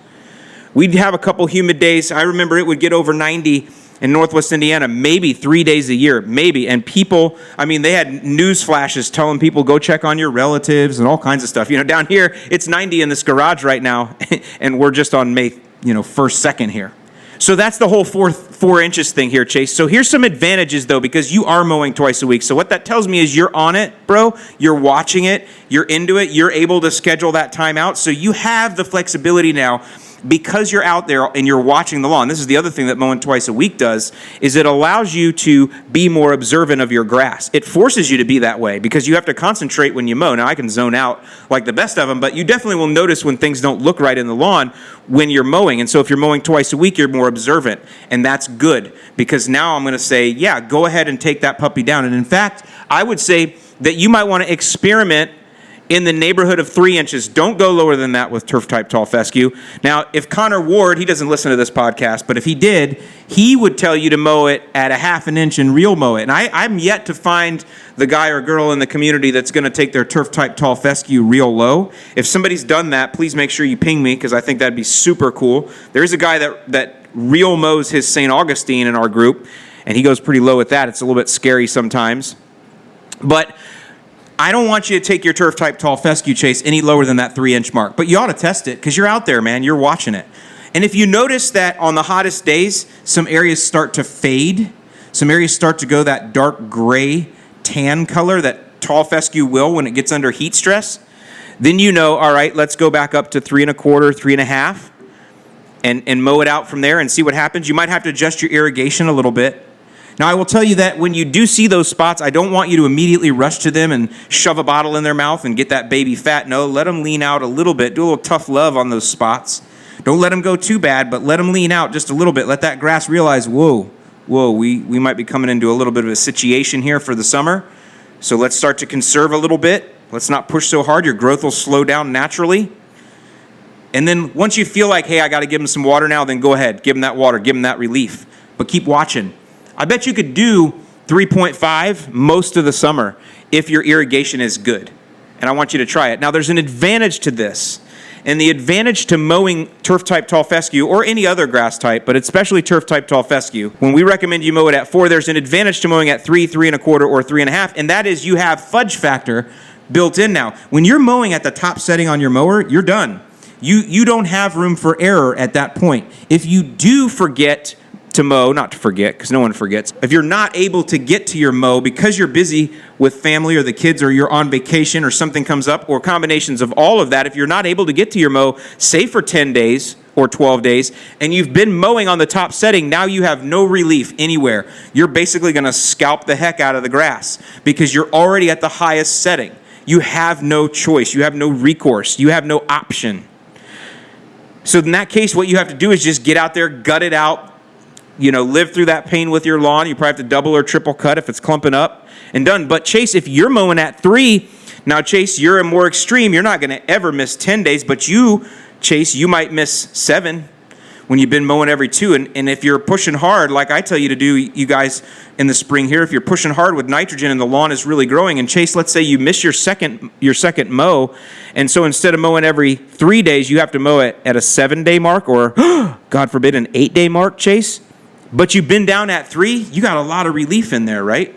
We'd have a couple humid days. I remember it would get over 90 In Northwest Indiana, maybe 3 days a year, maybe. And people, I mean, they had news flashes telling people, go check on your relatives and all kinds of stuff. You know, down here, it's 90 in this garage right now, and we're just on May, 1st, 2nd here. So that's the whole 4 inches thing here, Chase. So here's some advantages, though, because you are mowing twice a week. So what that tells me is you're on it, bro. You're watching it. You're into it. You're able to schedule that time out. So you have the flexibility now because you're out there and you're watching the lawn. This is the other thing that mowing twice a week does, is it allows you to be more observant of your grass. It forces you to be that way because you have to concentrate when you mow. Now, I can zone out like the best of them, but you definitely will notice when things don't look right in the lawn when you're mowing. And so if you're mowing twice a week, you're more observant, and that's good because now I'm going to say, yeah, go ahead and take that puppy down. And in fact, I would say that you might want to experiment in the neighborhood of 3 inches. Don't go lower than that with turf type tall fescue. Now, if Connor Ward, he doesn't listen to this podcast, but if he did, he would tell you to mow it at 1/2 inch and real mow it. And I'm yet to find the guy or girl in the community that's going to take their turf type tall fescue real low. If somebody's done that, please make sure you ping me because I think that'd be super cool. There's a guy that real mows his St. Augustine in our group, and he goes pretty low at that. It's a little bit scary sometimes. But I don't want you to take your turf type tall fescue, Chase, any lower than that 3 inch mark. But you ought to test it because you're out there, man. You're watching it. And if you notice that on the hottest days, some areas start to fade, some areas start to go that dark gray tan color that tall fescue will when it gets under heat stress, then you know, all right, let's go back up to 3 1/4, 3 1/2, and mow it out from there and see what happens. You might have to adjust your irrigation a little bit. Now, I will tell you that when you do see those spots, I don't want you to immediately rush to them and shove a bottle in their mouth and get that baby fat. No, let them lean out a little bit. Do a little tough love on those spots. Don't let them go too bad, but let them lean out just a little bit. Let that grass realize, whoa, we might be coming into a little bit of a situation here for the summer. So let's start to conserve a little bit. Let's not push so hard. Your growth will slow down naturally. And then once you feel like, hey, I got to give them some water now, then go ahead. Give them that water. Give them that relief. But keep watching. I bet you could do 3.5 most of the summer if your irrigation is good. And I want you to try it. Now, there's an advantage to this. And the advantage to mowing turf type tall fescue or any other grass type, but especially turf type tall fescue, when we recommend you mow it at 4, there's an advantage to mowing at 3, 3 1/4, or 3 1/2. And that is you have fudge factor built in now. When you're mowing at the top setting on your mower, you're done. You don't have room for error at that point. If you do forget to mow, not to forget, because no one forgets. If you're not able to get to your mow because you're busy with family or the kids or you're on vacation or something comes up or combinations of all of that, if you're not able to get to your mow, say for 10 days or 12 days, and you've been mowing on the top setting, now you have no relief anywhere. You're basically going to scalp the heck out of the grass because you're already at the highest setting. You have no choice. You have no recourse. You have no option. So in that case, what you have to do is just get out there, gut it out, live through that pain with your lawn. You probably have to double or triple cut if it's clumping up and done. But Chase, if you're mowing at 3, now Chase, you're a more extreme. You're not going to ever miss 10 days, but you, Chase, you might miss 7 when you've been mowing every 2. And if you're pushing hard, like I tell you to do, you guys in the spring here, if you're pushing hard with nitrogen and the lawn is really growing, and Chase, let's say you miss your second mow, and so instead of mowing every 3 days, you have to mow it at a 7-day mark or, God forbid, an 8-day mark, Chase. But you've been down at 3, you got a lot of relief in there, right?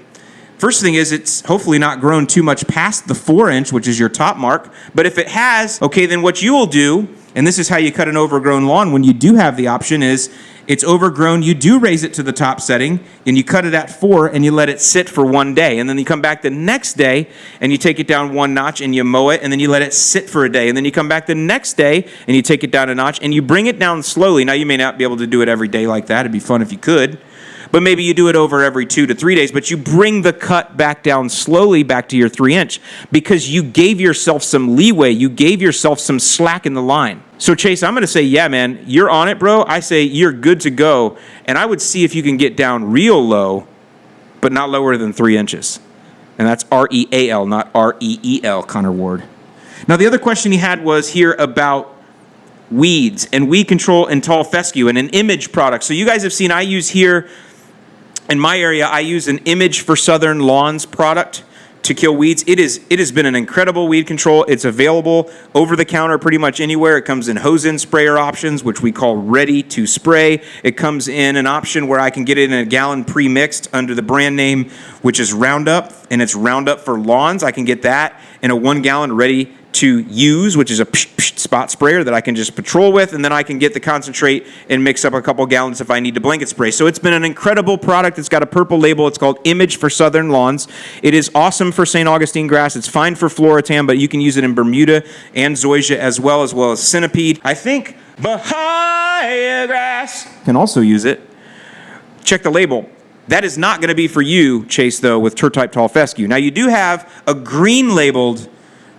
First thing is it's hopefully not grown too much past the 4 inch, which is your top mark. But if it has, okay, then what you will do, and this is how you cut an overgrown lawn when you do have the option, is it's overgrown, you do raise it to the top setting, and you cut it at 4, and you let it sit for 1 day. And then you come back the next day, and you take it down 1 notch, and you mow it, and then you let it sit for a day. And then you come back the next day, and you take it down a notch, and you bring it down slowly. Now, you may not be able to do it every day like that. It'd be fun if you could. But maybe you do it over every 2 to 3 days, but you bring the cut back down slowly back to your 3 inch because you gave yourself some leeway. You gave yourself some slack in the line. So Chase, I'm going to say, yeah, man, you're on it, bro. I say you're good to go. And I would see if you can get down real low, but not lower than 3 inches. And that's R-E-A-L, not R-E-E-L, Connor Ward. Now, the other question he had was here about weeds and weed control and tall fescue and an image product. So you guys have seen I use here in my area, I use an Image for Southern Lawns product to kill weeds. It has been an incredible weed control. It's available over the counter pretty much anywhere. It comes in hose-in sprayer options, which we call ready to spray. It comes in an option where I can get it in a gallon pre-mixed under the brand name, which is Roundup, and it's Roundup for lawns. I can get that in a 1 gallon ready to use, which is a spot sprayer that I can just patrol with, and then I can get the concentrate and mix up a couple gallons if I need to blanket spray. So it's been an incredible product. It's got a purple label. It's called Image for Southern Lawns. It is awesome for St. Augustine grass. It's fine for Floritan, but you can use it in Bermuda and Zoysia as well as Centipede. I think Bahia grass can also use it. Check the label. That is not going to be for you, Chase, though, with Turf Type Tall Fescue. Now, you do have a green labeled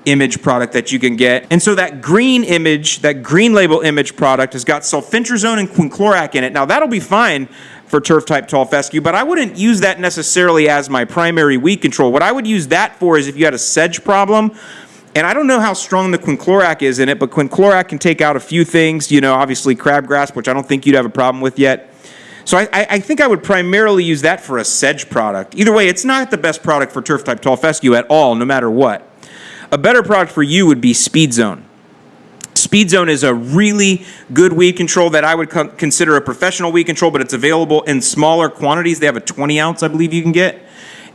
Image product that you can get. And so that green label Image product has got sulfentrazone and quinclorac in it. Now that'll be fine for Turf Type Tall Fescue, but I wouldn't use that necessarily as my primary weed control. What I would use that for is if you had a sedge problem. And I don't know how strong the quinclorac is in it, but quinclorac can take out a few things, obviously crabgrass, which I don't think you'd have a problem with yet. So I think I would primarily use that for a sedge product. Either way, it's not the best product for Turf Type Tall Fescue at all, no matter what. A better product for you would be Speed Zone. Speed Zone is a really good weed control that I would consider a professional weed control, but it's available in smaller quantities. They have a 20 ounce, I believe you can get.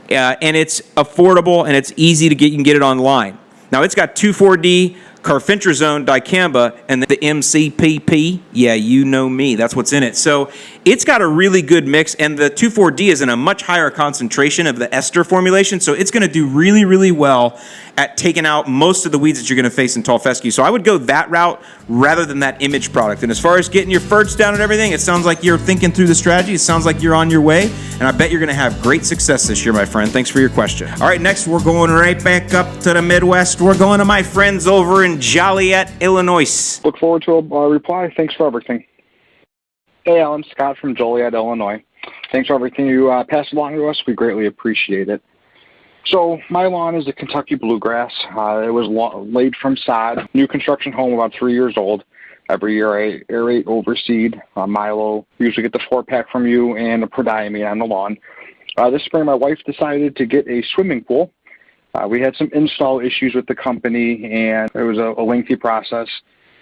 And it's affordable and it's easy to get. You can get it online. Now it's got 2,4-D, carfentrazone, dicamba, and the MCPP. Yeah, you know me. That's what's in it. So it's got a really good mix, and the 2,4-D is in a much higher concentration of the ester formulation, so it's going to do really, really well at taking out most of the weeds that you're going to face in tall fescue. So I would go that route rather than that Image product. And as far as getting your ferts down and everything, it sounds like you're thinking through the strategy. It sounds like you're on your way, and I bet you're going to have great success this year, my friend. Thanks for your question. All right, next we're going right back up to the Midwest. We're going to my friends over in Joliet, Illinois. Look forward to a reply. Thanks for everything. Hey, Alan, Scott from Joliet, Illinois. Thanks for everything you passed along to us. We greatly appreciate it. So my lawn is a Kentucky bluegrass. It was laid from sod. New construction home, about 3 years old. Every year I aerate, overseed, Milo. Usually get the 4-pack from you and a prodiamine on the lawn. This spring my wife decided to get a swimming pool. We had some install issues with the company, and it was a lengthy process.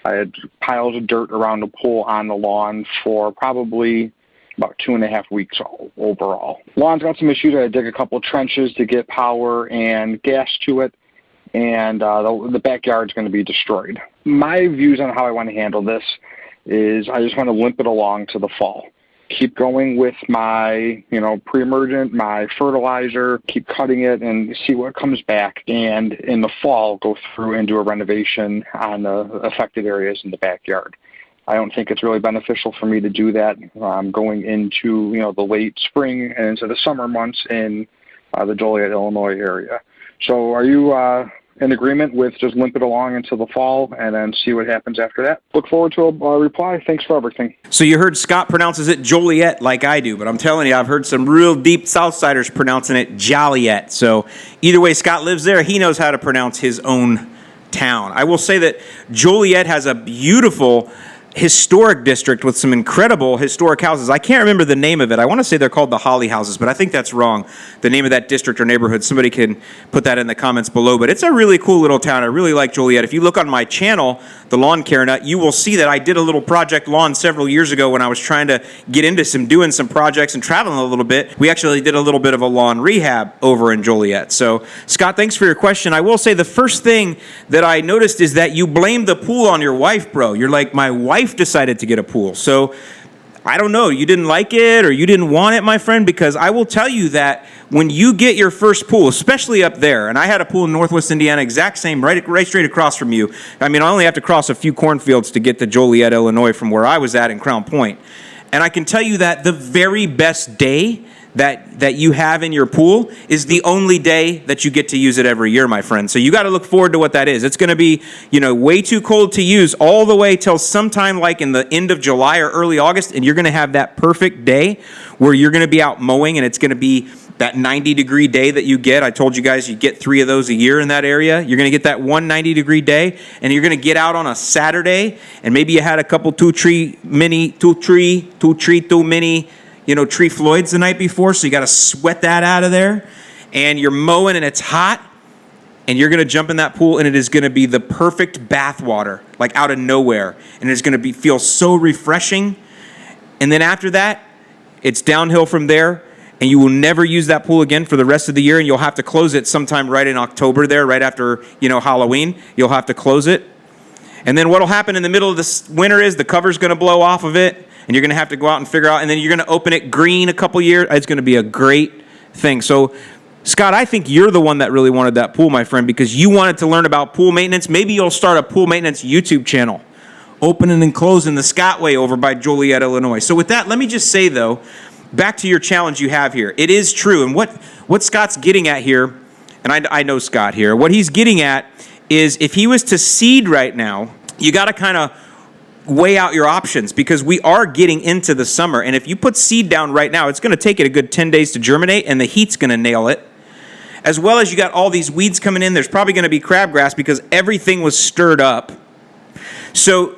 I had piles of dirt around the pool on the lawn for probably about 2.5 weeks overall. Lawn's got some issues. I had to dig a couple trenches to get power and gas to it, and the backyard's going to be destroyed. My views on how I want to handle this is I just want to limp it along to the fall. Keep going with my, pre-emergent, my fertilizer, keep cutting it and see what comes back. And in the fall, go through and do a renovation on the affected areas in the backyard. I don't think it's really beneficial for me to do that going into, the late spring and into the summer months in the Joliet, Illinois area. So are you in agreement with just limp it along until the fall and then see what happens after that? Look forward to a reply. Thanks for everything. So you heard Scott pronounces it Joliet like I do, but I'm telling you, I've heard some real deep Southsiders pronouncing it Joliet. So either way, Scott lives there. He knows how to pronounce his own town. I will say that Joliet has a beautiful historic district with some incredible historic houses. I can't remember the name of it. I want to say they're called the Holly Houses, but I think that's wrong. The name of that district or neighborhood, somebody can put that in the comments below. But it's a really cool little town. I really like Joliet. If you look on my channel, The Lawn Care Nut, you will see that I did a little project lawn several years ago when I was trying to get into doing some projects and traveling a little bit. We actually did a little bit of a lawn rehab over in Joliet. So, Scott, thanks for your question. I will say the first thing that I noticed is that you blamed the pool on your wife, bro. You're like, my wife decided to get a pool. So I don't know, you didn't like it or you didn't want it, my friend, because I will tell you that when you get your first pool, especially up there, and I had a pool in Northwest Indiana, exact same, right straight across from you. I mean, I only have to cross a few cornfields to get to Joliet, Illinois from where I was at in Crown Point. And I can tell you that the very best day that you have in your pool is the only day that you get to use it every year, my friend. So you got to look forward to what that is. It's going to be, way too cold to use all the way till sometime like in the end of July or early August, and you're going to have that perfect day where you're going to be out mowing, and it's going to be that 90-degree day that you get. I told you guys you get 3 of those a year in that area. You're going to get that one 90-degree day, and you're going to get out on a Saturday, and maybe you had a couple two tree mini tree Floyds the night before, so you got to sweat that out of there. and you're mowing and it's hot, and you're going to jump in that pool, and it is going to be the perfect bath water, like out of nowhere, and it's going to feel so refreshing. And then after that, it's downhill from there, and you will never use that pool again for the rest of the year, and you'll have to close it sometime right in October there, right after, Halloween. You'll have to close it. And then what will happen in the middle of this winter is the cover's going to blow off of it, and you're going to have to go out and figure out, and then you're going to open it green a couple years. It's going to be a great thing. So, Scott, I think you're the one that really wanted that pool, my friend, because you wanted to learn about pool maintenance. Maybe you'll start a pool maintenance YouTube channel, opening and closing the Scott Way over by Joliet, Illinois. So with that, let me just say, though, back to your challenge you have here. It is true, and what Scott's getting at here, and I know Scott here, what he's getting at is if he was to seed right now, you got to kind of weigh out your options because we are getting into the summer. And if you put seed down right now, it's going to take it a good 10 days to germinate, and the heat's going to nail it. As well as you got all these weeds coming in. There's probably going to be crabgrass because everything was stirred up. So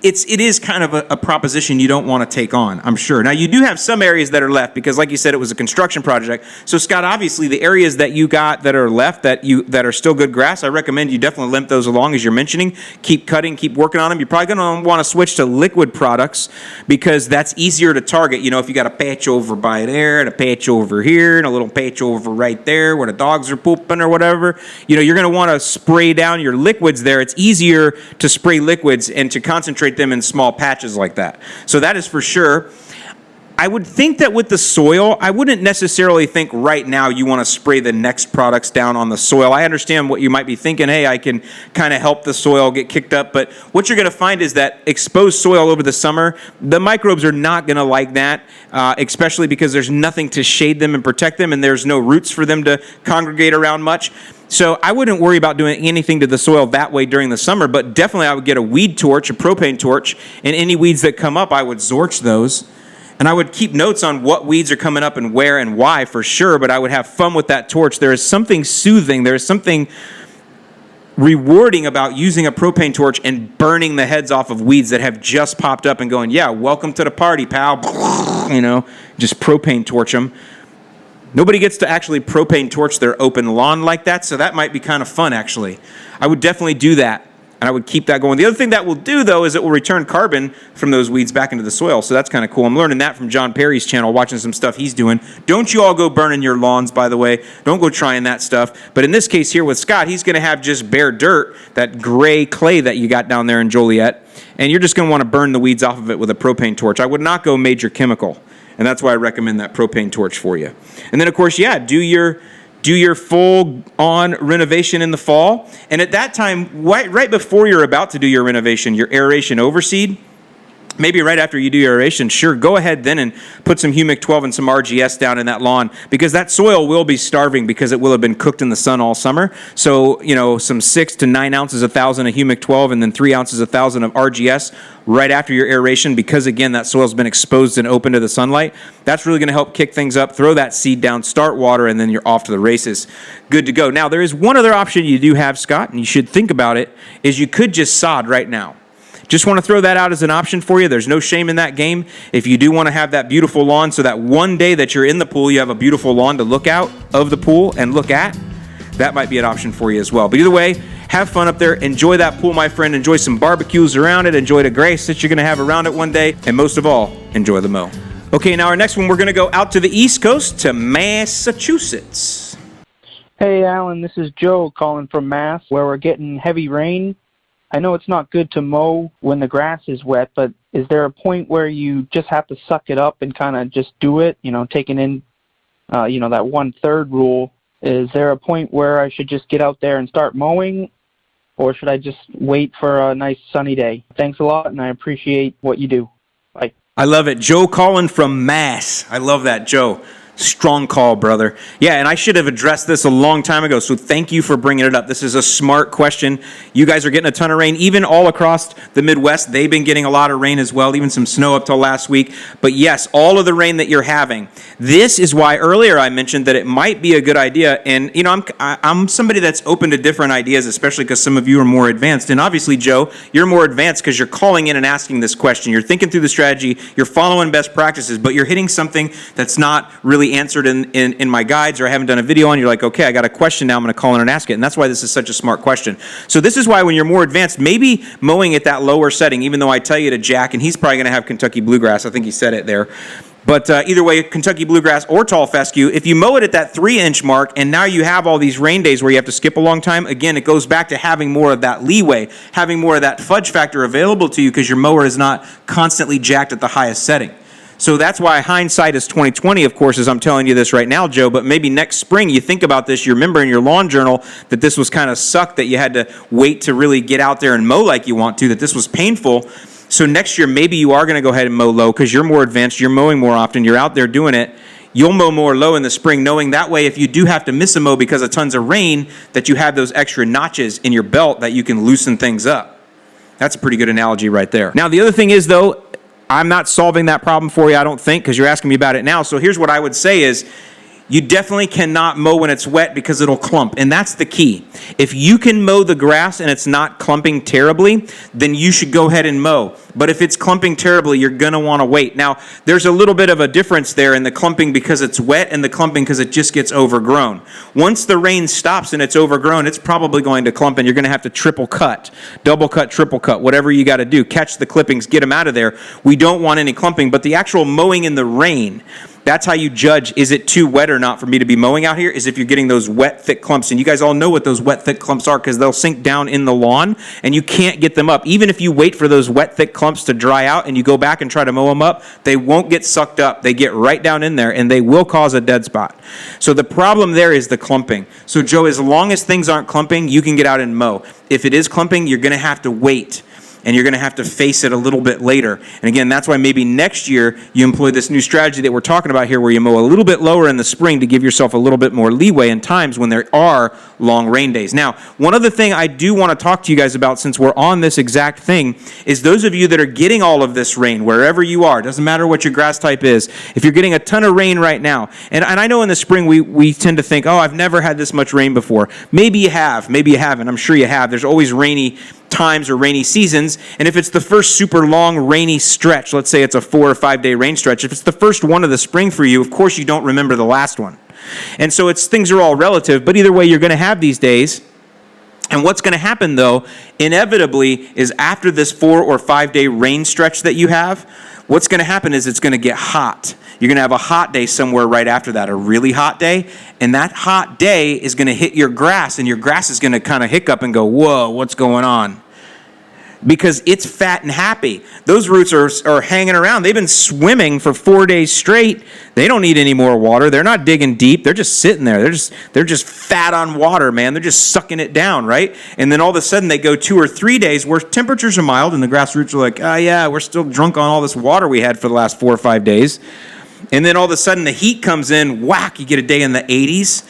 it is kind of a proposition you don't want to take on, I'm sure. Now, you do have some areas that are left because, like you said, it was a construction project. So, Scott, obviously, the areas that you got that are left that are still good grass, I recommend you definitely limp those along, as you're mentioning. Keep cutting, keep working on them. You're probably going to want to switch to liquid products because that's easier to target. If you got a patch over by there and a patch over here and a little patch over right there where the dogs are pooping or whatever, you're going to want to spray down your liquids there. It's easier to spray liquids and to concentrate them in small patches like that. So that is for sure. I would think that with the soil, I wouldn't necessarily think right now you want to spray the next products down on the soil. I understand what you might be thinking. Hey, I can kind of help the soil get kicked up. But what you're going to find is that exposed soil over the summer, the microbes are not going to like that, especially because there's nothing to shade them and protect them, and there's no roots for them to congregate around much. So I wouldn't worry about doing anything to the soil that way during the summer, but definitely I would get a weed torch, a propane torch, and any weeds that come up, I would zorch those. And I would keep notes on what weeds are coming up and where and why for sure, but I would have fun with that torch. There is something soothing, there is something rewarding about using a propane torch and burning the heads off of weeds that have just popped up and going, yeah, welcome to the party, pal. Just propane torch them. Nobody gets to actually propane torch their open lawn like that, so that might be kind of fun, actually. I would definitely do that, and I would keep that going. The other thing that will do, though, is it will return carbon from those weeds back into the soil, so that's kind of cool. I'm learning that from John Perry's channel, watching some stuff he's doing. Don't you all go burning your lawns, by the way. Don't go trying that stuff. But in this case here with Scott, he's going to have just bare dirt, that gray clay that you got down there in Joliet, and you're just going to want to burn the weeds off of it with a propane torch. I would not go major chemical. And that's why I recommend that propane torch for you. And then, of course, yeah, do your full-on renovation in the fall. And at that time, right before you're about to do your renovation, your aeration overseed, maybe right after you do your aeration, sure, go ahead then and put some humic 12 and some RGS down in that lawn because that soil will be starving because it will have been cooked in the sun all summer. So, some 6 to 9 ounces 1,000 of humic 12 and then 3 ounces 1,000 of RGS right after your aeration because, again, that soil's been exposed and open to the sunlight. That's really going to help kick things up, throw that seed down, start water, and then you're off to the races. Good to go. Now, there is one other option you do have, Scott, and you should think about it, is you could just sod right now. Just want to throw that out as an option for you. There's no shame in that game. If you do want to have that beautiful lawn so that one day that you're in the pool, you have a beautiful lawn to look out of the pool and look at, that might be an option for you as well. But either way, have fun up there. Enjoy that pool, my friend. Enjoy some barbecues around it. Enjoy the grace that you're going to have around it one day. And most of all, enjoy the mow. Okay, now our next one, we're going to go out to the East Coast to Massachusetts. Hey, Alan, this is Joe calling from Mass, where we're getting heavy rain. I know it's not good to mow when the grass is wet, but is there a point where you just have to suck it up and kind of just do it, taking in, that 1/3 rule? Is there a point where I should just get out there and start mowing, or should I just wait for a nice sunny day? Thanks a lot, and I appreciate what you do. Bye. I love it. Joe calling from Mass. I love that, Joe. Strong call, brother. Yeah, and I should have addressed this a long time ago, so thank you for bringing it up. This is a smart question. You guys are getting a ton of rain, even all across the Midwest. They've been getting a lot of rain as well, even some snow up till last week. But yes, all of the rain that you're having. This is why earlier I mentioned that it might be a good idea. And, I'm somebody that's open to different ideas, especially because some of you are more advanced. And obviously, Joe, you're more advanced because you're calling in and asking this question. You're thinking through the strategy. You're following best practices, but you're hitting something that's not really specifically answered in my guides, or I haven't done a video on, you're like, okay, I got a question now, I'm going to call in and ask it. And that's why this is such a smart question. So this is why when you're more advanced, maybe mowing at that lower setting, even though I tell you to jack, and he's probably going to have Kentucky bluegrass, I think he said it there. But either way, Kentucky bluegrass or tall fescue, if you mow it at that 3-inch mark and now you have all these rain days where you have to skip a long time, again, it goes back to having more of that leeway, having more of that fudge factor available to you because your mower is not constantly jacked at the highest setting. So that's why hindsight is 20/20, of course, as I'm telling you this right now, Joe. But maybe next spring you think about this, you remember in your lawn journal that this was kind of sucked, that you had to wait to really get out there and mow like you want to, that this was painful. So next year, maybe you are going to go ahead and mow low because you're more advanced, you're mowing more often, you're out there doing it. You'll mow more low in the spring, knowing that way if you do have to miss a mow because of tons of rain, that you have those extra notches in your belt that you can loosen things up. That's a pretty good analogy right there. Now, the other thing is, though, I'm not solving that problem for you, I don't think, because you're asking me about it now. So here's what I would say is, you definitely cannot mow when it's wet because it'll clump, and that's the key. If you can mow the grass and it's not clumping terribly, then you should go ahead and mow. But if it's clumping terribly, you're going to want to wait. Now, there's a little bit of a difference there in the clumping because it's wet and the clumping because it just gets overgrown. Once the rain stops and it's overgrown, it's probably going to clump, and you're going to have to triple cut, double cut, triple cut, whatever you got to do. Catch the clippings, get them out of there. We don't want any clumping, but the actual mowing in the rain, that's how you judge, is it too wet or not for me to be mowing out here, is if you're getting those wet, thick clumps. And you guys all know what those wet, thick clumps are because they'll sink down in the lawn and you can't get them up. Even if you wait for those wet, thick clumps to dry out and you go back and try to mow them up, they won't get sucked up. They get right down in there and they will cause a dead spot. So the problem there is the clumping. So Joe, as long as things aren't clumping, you can get out and mow. If it is clumping, you're going to have to wait. And you're going to have to face it a little bit later. And again, that's why maybe next year you employ this new strategy that we're talking about here, where you mow a little bit lower in the spring to give yourself a little bit more leeway in times when there are long rain days. Now, one other thing I do want to talk to you guys about, since we're on this exact thing, is those of you that are getting all of this rain, wherever you are, doesn't matter what your grass type is, if you're getting a ton of rain right now, and I know in the spring we tend to think, oh, I've never had this much rain before. Maybe you have, maybe you haven't. I'm sure you have. There's always rainy times or rainy seasons, and if it's the first super long rainy stretch, let's say it's a 4 or 5 day rain stretch, if it's the first one of the spring for you, of course you don't remember the last one. And so things are all relative, but either way you're going to have these days. And what's going to happen, though, inevitably, is after this 4 or 5 day rain stretch that you have, what's going to happen is it's going to get hot. You're going to have a hot day somewhere right after that, a really hot day, and that hot day is going to hit your grass, and your grass is going to kind of hiccup and go, whoa, what's going on? Because it's fat and happy. Those roots are hanging around. They've been swimming for 4 days straight. They don't need any more water. They're not digging deep. They're just sitting there. They're just fat on water, man. They're just sucking it down, right? And then all of a sudden they go 2 or 3 days where temperatures are mild and the grass roots are like, oh yeah, we're still drunk on all this water we had for the last 4 or 5 days. And then all of a sudden the heat comes in, whack, you get a day in the 80s,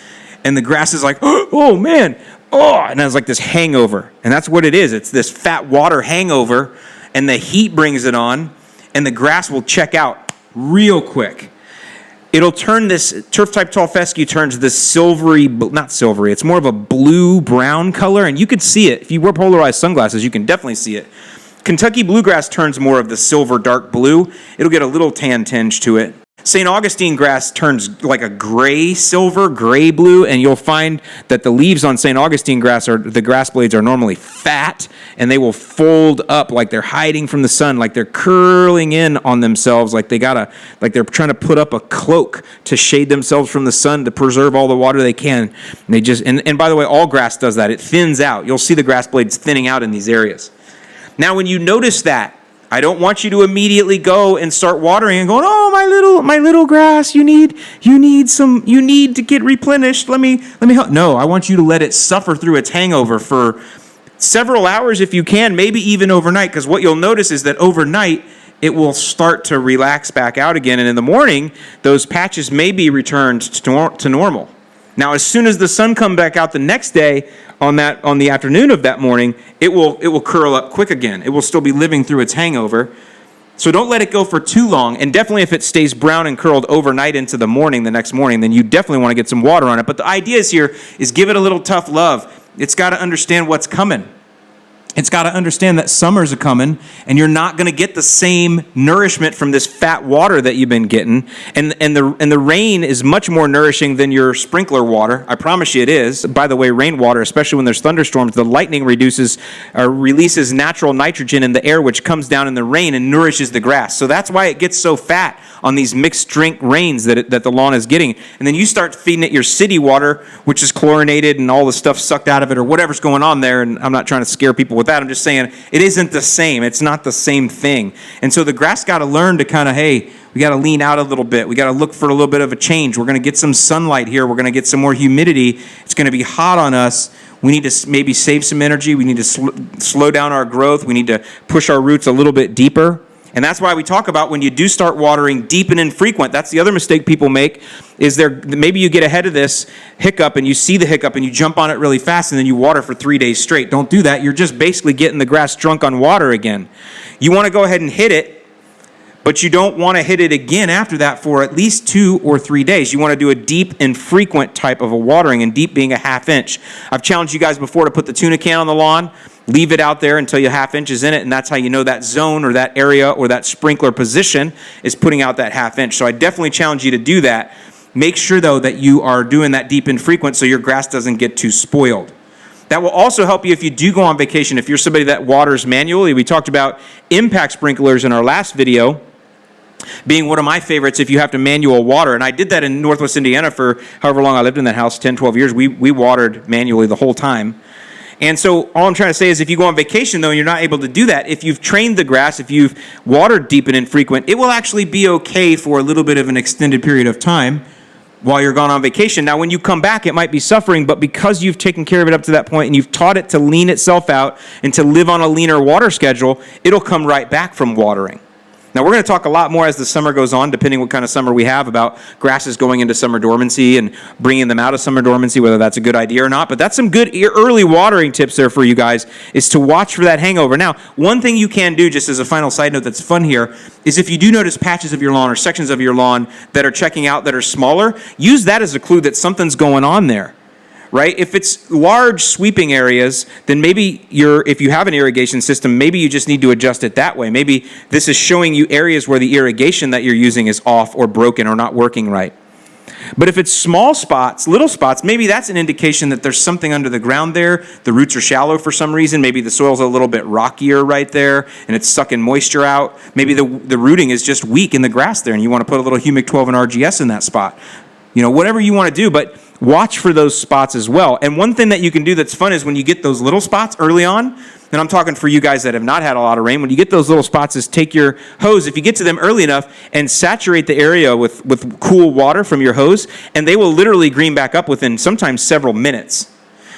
and the grass is like, oh man, oh, and it's like this hangover. And that's what it is. It's this fat water hangover, and the heat brings it on, and the grass will check out real quick. It'll turn this, turf-type tall fescue turns this silvery, not silvery, it's more of a blue-brown color, and you could see it. If you wear polarized sunglasses, you can definitely see it. Kentucky bluegrass turns more of the silver dark blue. It'll get a little tan tinge to it. St. Augustine grass turns like a gray silver, gray blue, and you'll find that the leaves on St. Augustine grass, the grass blades are normally fat, and they will fold up like they're hiding from the sun, like they're curling in on themselves, like they're trying to put up a cloak to shade themselves from the sun to preserve all the water they can. And by the way, all grass does that. It thins out. You'll see the grass blades thinning out in these areas. Now, when you notice that, I don't want you to immediately go and start watering and going, oh, my little grass, you need to get replenished. Let me help. No, I want you to let it suffer through its hangover for several hours if you can, maybe even overnight, because what you'll notice is that overnight it will start to relax back out again, and in the morning those patches may be returned to normal. Now, as soon as the sun comes back out the next day, on the afternoon of that morning, it will curl up quick again. It will still be living through its hangover. So don't let it go for too long. And definitely if it stays brown and curled overnight into the morning, the next morning, then you definitely want to get some water on it. But the idea is here is give it a little tough love. It's got to understand what's coming. It's got to understand that summer's a coming, and you're not going to get the same nourishment from this fat water that you've been getting. And the rain is much more nourishing than your sprinkler water. I promise you it is. By the way, rainwater, especially when there's thunderstorms, the lightning releases natural nitrogen in the air, which comes down in the rain and nourishes the grass. So that's why it gets so fat on these mixed drink rains that the lawn is getting. And then you start feeding it your city water, which is chlorinated and all the stuff sucked out of it or whatever's going on there. And I'm not trying to scare people with that. I'm just saying it isn't the same. It's not the same thing. And so the grass got to learn to kind of, hey, we got to lean out a little bit. We got to look for a little bit of a change. We're going to get some sunlight here. We're going to get some more humidity. It's going to be hot on us. We need to maybe save some energy. We need to slow down our growth. We need to push our roots a little bit deeper. And that's why we talk about when you do start watering deep and infrequent. That's the other mistake people make, is maybe you get ahead of this hiccup and you see the hiccup and you jump on it really fast and then you water for 3 days straight. Don't do that. You're just basically getting the grass drunk on water again. You want to go ahead and hit it, but you don't want to hit it again after that for at least 2 or 3 days. You want to do a deep and frequent type of a watering, and deep being a ½ inch. I've challenged you guys before to put the tuna can on the lawn, leave it out there until you're ½ inches in it, and that's how you know that zone or that area or that sprinkler position is putting out that ½ inch. So I definitely challenge you to do that. Make sure, though, that you are doing that deep and frequent so your grass doesn't get too spoiled. That will also help you if you do go on vacation. If you're somebody that waters manually, we talked about impact sprinklers in our last video, being one of my favorites if you have to manual water. And I did that in Northwest Indiana for however long I lived in that house, 10, 12 years. We watered manually the whole time. And so all I'm trying to say is if you go on vacation, though, and you're not able to do that, if you've trained the grass, if you've watered deep and infrequent, it will actually be okay for a little bit of an extended period of time while you're gone on vacation. Now, when you come back, it might be suffering, but because you've taken care of it up to that point and you've taught it to lean itself out and to live on a leaner water schedule, it'll come right back from watering. Now, we're going to talk a lot more as the summer goes on, depending what kind of summer we have, about grasses going into summer dormancy and bringing them out of summer dormancy, whether that's a good idea or not. But that's some good early watering tips there for you guys, is to watch for that hangover. Now, one thing you can do, just as a final side note that's fun here, is if you do notice patches of your lawn or sections of your lawn that are checking out that are smaller, use that as a clue that something's going on there. Right? If it's large sweeping areas, then maybe if you have an irrigation system, maybe you just need to adjust it that way. Maybe this is showing you areas where the irrigation that you're using is off or broken or not working right. But if it's small spots, little spots, maybe that's an indication that there's something under the ground there. The roots are shallow for some reason. Maybe the soil's a little bit rockier right there and it's sucking moisture out. Maybe the rooting is just weak in the grass there and you want to put a little humic 12 and RGS in that spot. You know, whatever you want to do, but watch for those spots as well. And one thing that you can do that's fun is when you get those little spots early on, and I'm talking for you guys that have not had a lot of rain, when you get those little spots, is take your hose, if you get to them early enough, and saturate the area with cool water from your hose, and they will literally green back up within sometimes several minutes.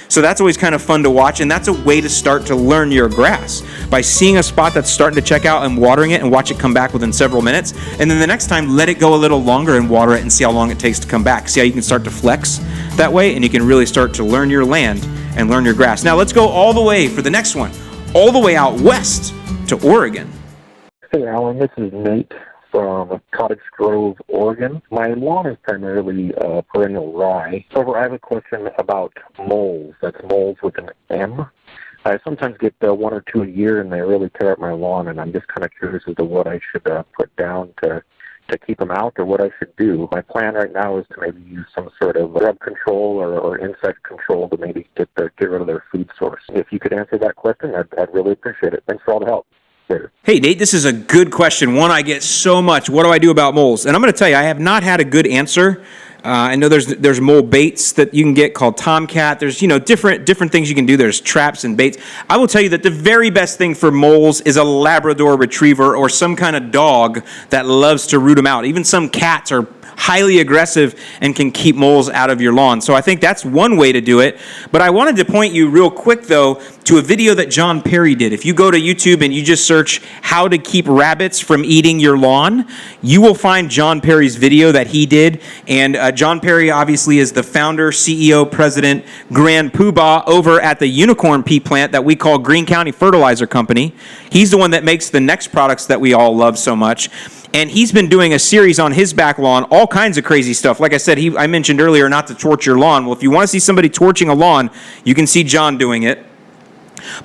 So that's always kind of fun to watch, and that's a way to start to learn your grass, by seeing a spot that's starting to check out and watering it and watch it come back within several minutes. And then the next time, let it go a little longer and water it and see how long it takes to come back. See how you can start to flex that way, and you can really start to learn your land and learn your grass. Now let's go all the way for the next one, all the way out west to Oregon. Hey, Alan, this is Nate from Cottage Grove, Oregon. My lawn is primarily perennial rye. However, I have a question about moles. That's moles with an M. I sometimes get 1 or 2 a year, and they really tear up my lawn, and I'm just kind of curious as to what I should put down to keep them out, or what I should do. My plan right now is to maybe use some sort of grub control or insect control to maybe get rid of their food source. If you could answer that question, I'd really appreciate it. Thanks for all the help. Hey, Nate, this is a good question. One I get so much. What do I do about moles? And I'm going to tell you, I have not had a good answer. I know there's mole baits that you can get called Tomcat. There's different things you can do. There's traps and baits. I will tell you that the very best thing for moles is a Labrador Retriever or some kind of dog that loves to root them out. Even some cats are highly aggressive and can keep moles out of your lawn. So I think that's one way to do it. But I wanted to point you real quick, though, to a video that John Perry did. If you go to YouTube and you just search how to keep rabbits from eating your lawn, you will find John Perry's video that he did. And John Perry obviously is the founder, CEO, president, grand poobah over at the Unicorn Pea Plant that we call Greene County Fertilizer Company. He's the one that makes the next products that we all love so much. And he's been doing a series on his back lawn, all kinds of crazy stuff. Like I said, I mentioned earlier not to torch your lawn. Well, if you want to see somebody torching a lawn, you can see John doing it.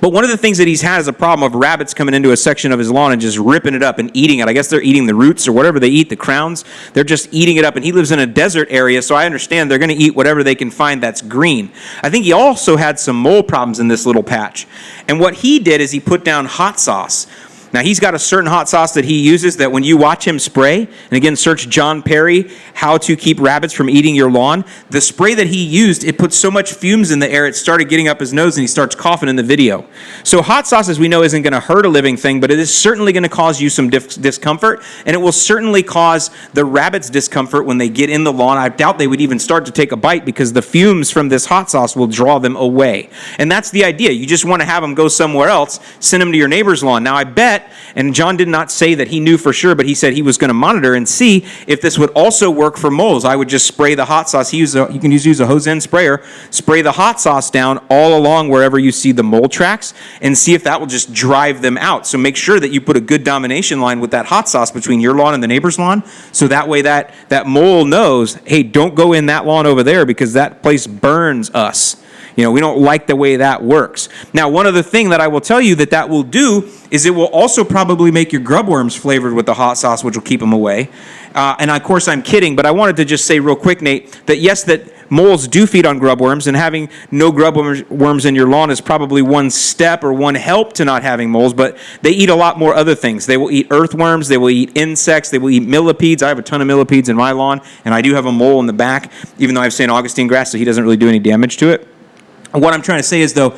But one of the things that he's had is a problem of rabbits coming into a section of his lawn and just ripping it up and eating it. I guess they're eating the roots or whatever they eat, the crowns. They're just eating it up. And he lives in a desert area, so I understand they're going to eat whatever they can find that's green. I think he also had some mole problems in this little patch. And what he did is he put down hot sauce. Now, he's got a certain hot sauce that he uses that when you watch him spray, and again, search John Perry, how to keep rabbits from eating your lawn. The spray that he used, it put so much fumes in the air, it started getting up his nose and he starts coughing in the video. So hot sauce, as we know, isn't going to hurt a living thing, but it is certainly going to cause you some discomfort, and it will certainly cause the rabbits discomfort when they get in the lawn. I doubt they would even start to take a bite because the fumes from this hot sauce will draw them away. And that's the idea. You just want to have them go somewhere else, send them to your neighbor's lawn. Now, I bet, and John did not say that he knew for sure, but he said he was going to monitor and see if this would also work for moles. I would just spray the hot sauce. You can use a hose end sprayer, spray the hot sauce down all along wherever you see the mole tracks and see if that will just drive them out. So make sure that you put a good domination line with that hot sauce between your lawn and the neighbor's lawn, so that way that mole knows, hey, don't go in that lawn over there because that place burns us. We don't like the way that works. Now, one other thing that I will tell you that will do is it will also probably make your grub worms flavored with the hot sauce, which will keep them away. And of course, I'm kidding, but I wanted to just say real quick, Nate, that yes, that moles do feed on grub worms, and having no grub worms in your lawn is probably one step or one help to not having moles, but they eat a lot more other things. They will eat earthworms, they will eat insects, they will eat millipedes. I have a ton of millipedes in my lawn, and I do have a mole in the back, even though I have St. Augustine grass, so he doesn't really do any damage to it. What I'm trying to say is, though,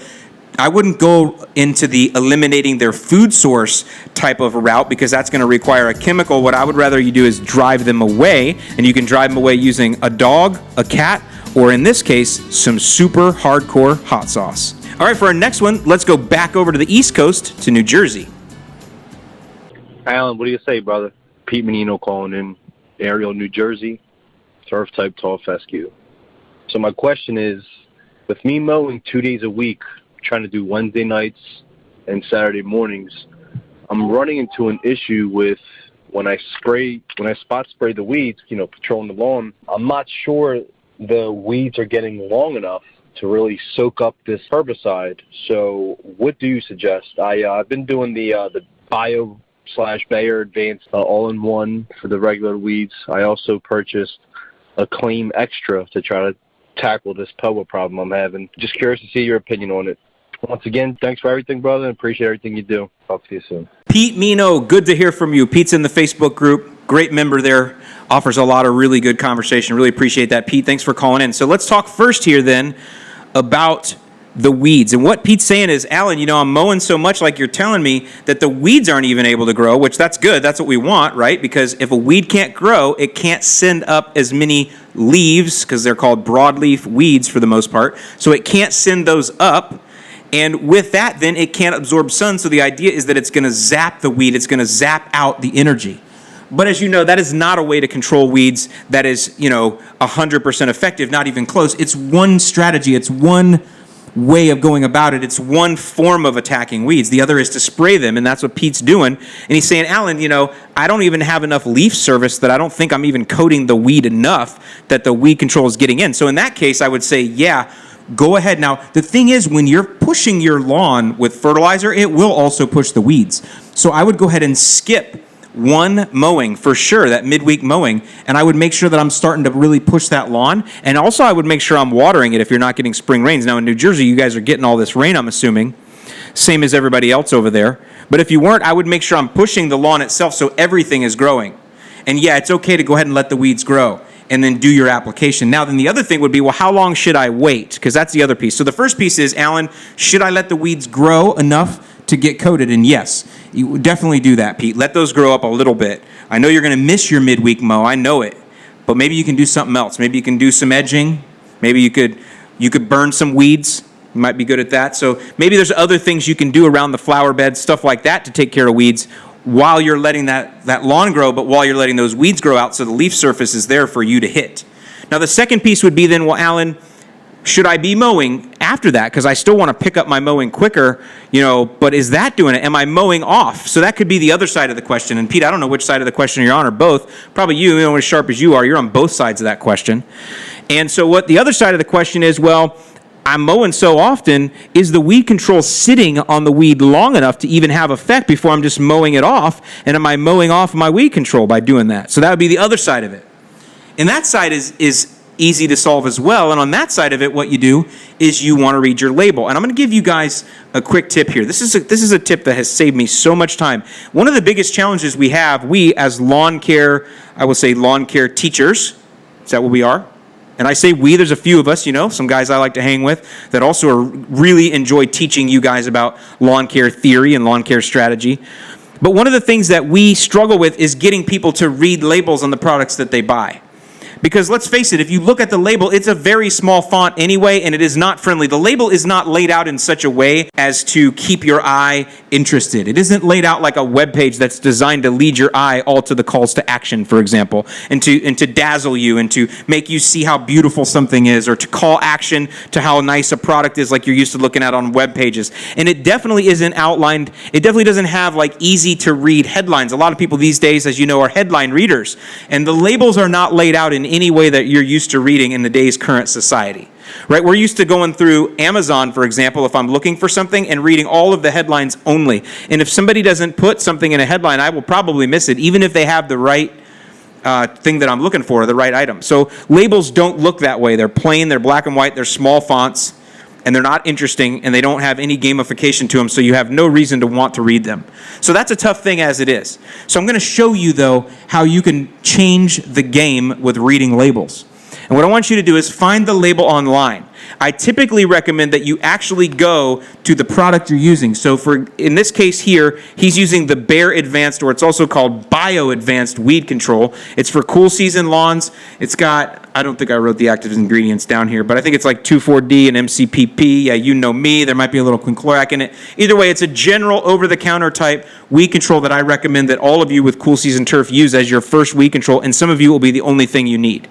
I wouldn't go into the eliminating their food source type of a route because that's going to require a chemical. What I would rather you do is drive them away, and you can drive them away using a dog, a cat, or in this case, some super hardcore hot sauce. All right, for our next one, let's go back over to the East Coast to New Jersey. Alan, what do you say, brother? Pete Menino calling in, Ariel, New Jersey, turf type tall fescue. So my question is, with me mowing 2 days a week, trying to do Wednesday nights and Saturday mornings, I'm running into an issue with when I spot spray the weeds, patrolling the lawn, I'm not sure the weeds are getting long enough to really soak up this herbicide. So what do you suggest? I've been doing the Bio/Bayer Advanced all-in-one for the regular weeds. I also purchased a Claim Extra to try to tackle this POA problem I'm having. Just curious to see your opinion on it. Once again, thanks for everything, brother, and appreciate everything you do. Talk to you soon. Pete Mino, good to hear from you. Pete's in the Facebook group. Great member there. Offers a lot of really good conversation. Really appreciate that, Pete. Thanks for calling in. So let's talk first here then about the weeds. And what Pete's saying is, Alan, I'm mowing so much like you're telling me that the weeds aren't even able to grow, which that's good. That's what we want, right? Because if a weed can't grow, it can't send up as many leaves, because they're called broadleaf weeds for the most part. So it can't send those up. And with that, then it can't absorb sun. So the idea is that it's going to zap the weed. It's going to zap out the energy. But as you know, that is not a way to control weeds that is, 100% effective, not even close. It's one strategy. It's one way of going about it. It's one form of attacking weeds. The other is to spray them, and that's what Pete's doing. And he's saying, Alan, I don't even have enough leaf surface that I don't think I'm even coating the weed enough that the weed control is getting in. So in that case, I would say, yeah, go ahead. Now, the thing is, when you're pushing your lawn with fertilizer, it will also push the weeds. So I would go ahead and skip one mowing for sure, that midweek mowing, and I would make sure that I'm starting to really push that lawn. And also I would make sure I'm watering it if you're not getting spring rains. Now in New Jersey, you guys are getting all this rain, I'm assuming, same as everybody else over there. But if you weren't, I would make sure I'm pushing the lawn itself so everything is growing. And yeah, it's okay to go ahead and let the weeds grow and then do your application. Now, then the other thing would be, well, how long should I wait? Because that's the other piece. So the first piece is, Alan, should I let the weeds grow enough to get coated? And yes, you would definitely do that, Pete. Let those grow up a little bit. I know you're going to miss your midweek mow. I know it. But maybe you can do something else. Maybe you can do some edging. Maybe you could burn some weeds. You might be good at that. So maybe there's other things you can do around the flower bed, stuff like that, to take care of weeds while you're letting that lawn grow, but while you're letting those weeds grow out so the leaf surface is there for you to hit. Now, the second piece would be then, well, Alan, should I be mowing after that? Because I still want to pick up my mowing quicker, but is that doing it? Am I mowing off? So that could be the other side of the question. And Pete, I don't know which side of the question you're on, or both. Probably you, as sharp as you are, you're on both sides of that question. And so what the other side of the question is, well, I'm mowing so often, is the weed control sitting on the weed long enough to even have effect before I'm just mowing it off? And am I mowing off my weed control by doing that? So that would be the other side of it. And that side is easy to solve as well. And on that side of it, what you do is you want to read your label. And I'm going to give you guys a quick tip here. This is a tip that has saved me so much time. One of the biggest challenges we have, we as lawn care, I will say lawn care teachers, is that what we are? And I say we, there's a few of us, some guys I like to hang with that also really enjoy teaching you guys about lawn care theory and lawn care strategy. But one of the things that we struggle with is getting people to read labels on the products that they buy. Because let's face it, if you look at the label, it's a very small font anyway, and it is not friendly. The label is not laid out in such a way as to keep your eye interested. It isn't laid out like a web page that's designed to lead your eye all to the calls to action, for example, and to dazzle you and to make you see how beautiful something is, or to call action to how nice a product is like you're used to looking at on web pages. And it definitely isn't outlined. It definitely doesn't have like easy to read headlines. A lot of people these days, as you know, are headline readers, and the labels are not laid out in any way that you're used to reading in today's current society, right? We're used to going through Amazon, for example, if I'm looking for something and reading all of the headlines only. And if somebody doesn't put something in a headline, I will probably miss it, even if they have the right thing that I'm looking for, the right item. So labels don't look that way. They're plain, they're black and white, they're small fonts, and they're not interesting, and they don't have any gamification to them, so you have no reason to want to read them. So that's a tough thing as it is. So I'm going to show you, though, how you can change the game with reading labels. And what I want you to do is find the label online. I typically recommend that you actually go to the product you're using. So in this case here, he's using the Bare Advanced, or it's also called Bio Advanced Weed Control. It's for cool season lawns. It's got, I don't think I wrote the active ingredients down here, but I think it's like 2,4-D and MCPP. Yeah, you know me. There might be a little quinclorac in it. Either way, it's a general over-the-counter type weed control that I recommend that all of you with cool season turf use as your first weed control, and some of you will be the only thing you need.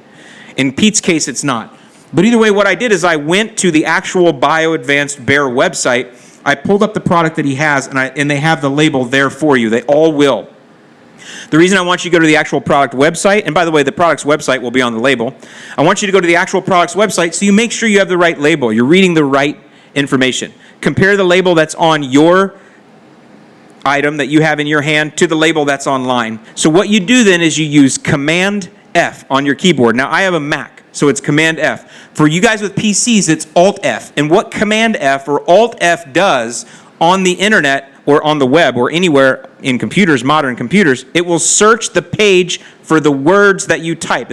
In Pete's case, it's not. But either way, what I did is I went to the actual Bio Advanced Bare website. I pulled up the product that he has, and they have the label there for you. They all will. The reason I want you to go to the actual product website, and by the way, the product's website will be on the label. I want you to go to the actual product's website so you make sure you have the right label. You're reading the right information. Compare the label that's on your item that you have in your hand to the label that's online. So what you do then is you use Command F on your keyboard. Now, I have a Mac, so it's Command F. For you guys with PCs, it's Alt F. And what Command F or Alt F does on the internet or on the web or anywhere in computers, modern computers, it will search the page for the words that you type.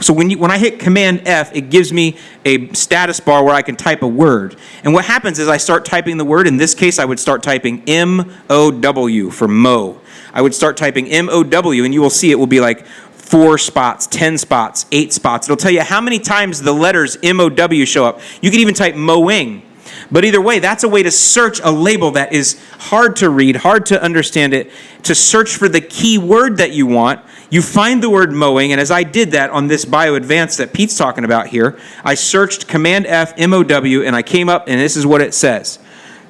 So when I hit Command F, it gives me a status bar where I can type a word. And what happens is I start typing the word. In this case, I would start typing M-O-W for mow. I would start typing M-O-W, and you will see it will be like 4 spots, 10 spots, 8 spots. It'll tell you how many times the letters M-O-W show up. You can even type mowing. But either way, that's a way to search a label that is hard to read, hard to understand it, to search for the key word that you want. You find the word mowing, and as I did that on this Bio Advanced that Pete's talking about here, I searched Command F, M-O-W, and I came up, and this is what it says.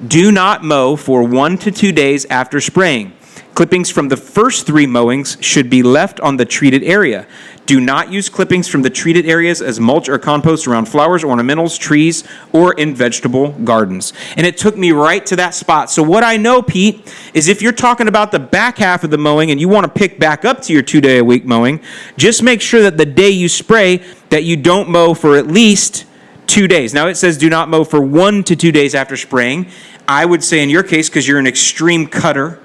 Do not mow for 1 to 2 days after spraying. Clippings from the first 3 mowings should be left on the treated area. Do not use clippings from the treated areas as mulch or compost around flowers, ornamentals, trees, or in vegetable gardens. And it took me right to that spot. So what I know, Pete, is if you're talking about the back half of the mowing and you want to pick back up to your 2-day-a-week mowing, just make sure that the day you spray that you don't mow for at least 2 days. Now it says do not mow for 1 to 2 days after spraying. I would say in your case, because you're an extreme cutter,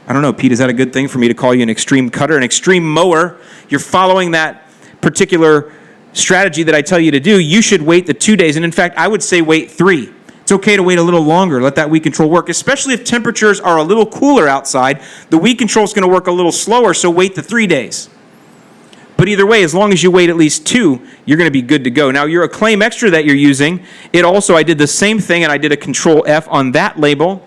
I don't know, Pete, is that a good thing for me to call you an extreme cutter, an extreme mower? You're following that particular strategy that I tell you to do. You should wait the 2 days. And in fact, I would say wait 3. It's okay to wait a little longer. Let that weed control work, especially if temperatures are a little cooler outside. The weed control is going to work a little slower, so wait the 3 days. But either way, as long as you wait at least 2, you're going to be good to go. Now, your Acclaim Extra that you're using, I did the same thing, and I did a Control F on that label.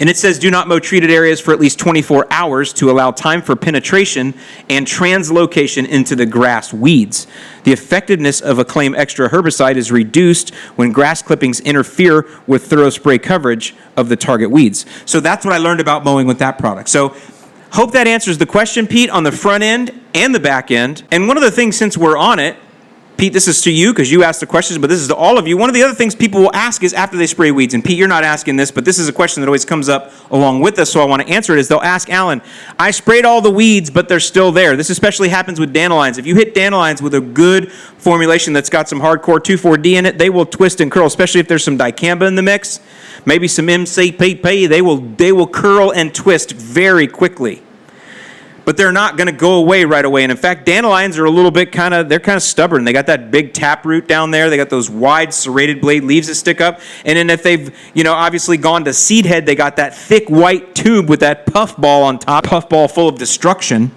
And it says do not mow treated areas for at least 24 hours to allow time for penetration and translocation into the grass weeds. The effectiveness of Acclaim Extra herbicide is reduced when grass clippings interfere with thorough spray coverage of the target weeds. So that's what I learned about mowing with that product. So hope that answers the question, Pete, on the front end and the back end. And one of the things, since we're on it, Pete, this is to you because you asked the questions, but this is to all of you. One of the other things people will ask is after they spray weeds, and Pete, you're not asking this, but this is a question that always comes up along with us, so I want to answer it, is they'll ask Alan, I sprayed all the weeds, but they're still there. This especially happens with dandelions. If you hit dandelions with a good formulation that's got some hardcore 2,4-D in it, they will twist and curl, especially if there's some dicamba in the mix, maybe some MCPP, they will curl and twist very quickly. But they're not going to go away right away. And in fact, dandelions are a little bit they're kind of stubborn. They got that big taproot down there. They got those wide serrated blade leaves that stick up. And then if they've, obviously gone to seed head, they got that thick white tube with that puff ball on top, puff ball full of destruction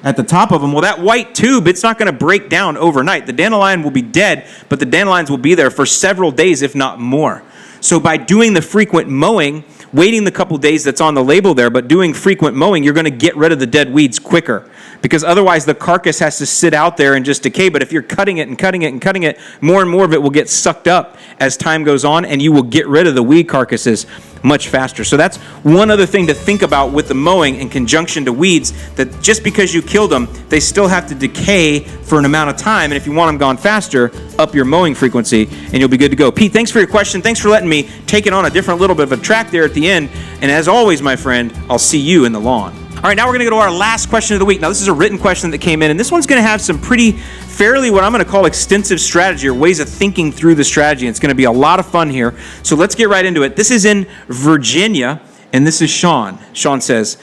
at the top of them. Well, that white tube, it's not going to break down overnight. The dandelion will be dead, but the dandelions will be there for several days, if not more. So by doing the frequent mowing, waiting the couple days that's on the label there, but doing frequent mowing, you're going to get rid of the dead weeds quicker, because otherwise the carcass has to sit out there and just decay. But if you're cutting it and cutting it and cutting it, more and more of it will get sucked up as time goes on, and you will get rid of the weed carcasses much faster. So that's one other thing to think about with the mowing in conjunction to weeds, that just because you killed them, they still have to decay for an amount of time. And if you want them gone faster, up your mowing frequency and you'll be good to go. Pete, thanks for your question. Thanks for letting me take it on a different little bit of a track there at the end. And as always, my friend, I'll see you in the lawn. All right, now we're going to go to our last question of the week. Now, this is a written question that came in, and this one's going to have some fairly what I'm going to call extensive strategy or ways of thinking through the strategy. It's going to be a lot of fun here. So let's get right into it. This is in Virginia, and this is Sean. Sean says,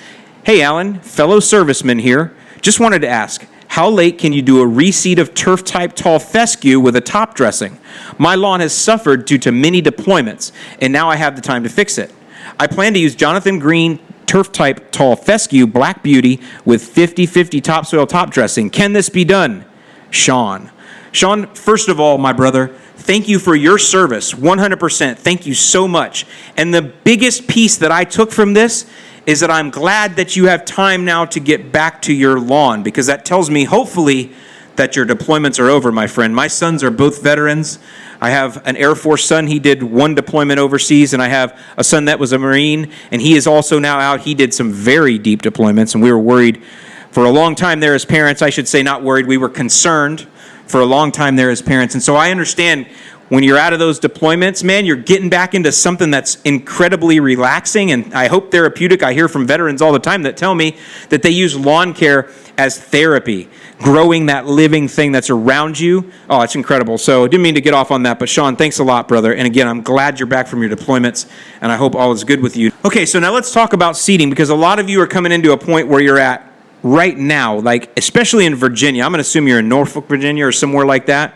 hey, Alan, fellow serviceman here. Just wanted to ask, how late can you do a reseed of turf-type tall fescue with a top dressing? My lawn has suffered due to many deployments, and now I have the time to fix it. I plan to use Jonathan Green turf-type tall fescue Black Beauty with 50-50 topsoil top dressing. Can this be done? Sean. Sean, first of all, my brother, thank you for your service. 100%. Thank you so much. And the biggest piece that I took from this is that I'm glad that you have time now to get back to your lawn, because that tells me, hopefully, that your deployments are over, my friend. My sons are both veterans. I have an Air Force son. He did one deployment overseas, and I have a son that was a Marine, and he is also now out. He did some very deep deployments, and we were worried for a long time there as parents. I should say not worried. We were concerned for a long time there as parents. And so I understand when you're out of those deployments, man, you're getting back into something that's incredibly relaxing and I hope therapeutic. I hear from veterans all the time that tell me that they use lawn care as therapy, growing that living thing that's around you. Oh, it's incredible. So I didn't mean to get off on that, but Sean, thanks a lot, brother. And again, I'm glad you're back from your deployments, and I hope all is good with you. Okay, so now let's talk about seeding, because a lot of you are coming into a point where you're at right now, like especially in Virginia. I'm going to assume you're in Norfolk, Virginia, or somewhere like that,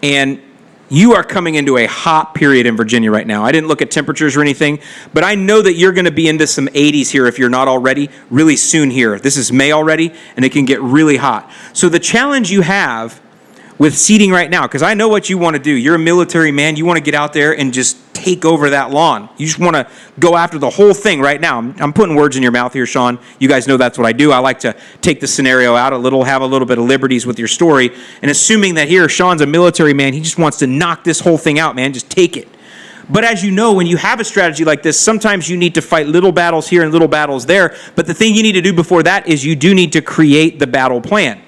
and you are coming into a hot period in Virginia right now. I didn't look at temperatures or anything, but I know that you're going to be into some 80s here if you're not already, really soon here. This is May already, and it can get really hot. So the challenge you have with seeding right now, because I know what you want to do. You're a military man. You want to get out there and just take over that lawn. You just want to go after the whole thing right now. I'm putting words in your mouth here, Sean. You guys know that's what I do. I like to take the scenario out a little, have a little bit of liberties with your story, and assuming that here Sean's a military man, he just wants to knock this whole thing out, man. Just take it. But as you know, when you have a strategy like this, sometimes you need to fight little battles here and little battles there. But the thing you need to do before that is you do need to create the battle plan.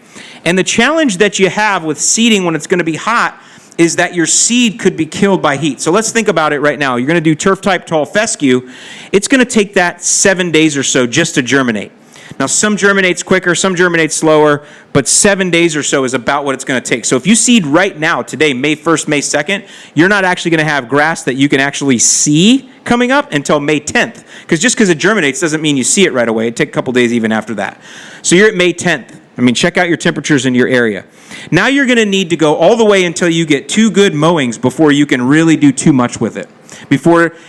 And the challenge that you have with seeding when it's going to be hot is that your seed could be killed by heat. So let's think about it right now. You're going to do turf-type tall fescue. It's going to take that 7 days or so just to germinate. Now, some germinates quicker, some germinate slower, but 7 days or so is about what it's going to take. So if you seed right now, today, May 1st, May 2nd, you're not actually going to have grass that you can actually see coming up until May 10th. Because just because it germinates doesn't mean you see it right away. It takes a couple days even after that. So you're at May 10th. I mean, check out your temperatures in your area. Now you're going to need to go all the way until you get 2 good mowings before you can really do too much with it.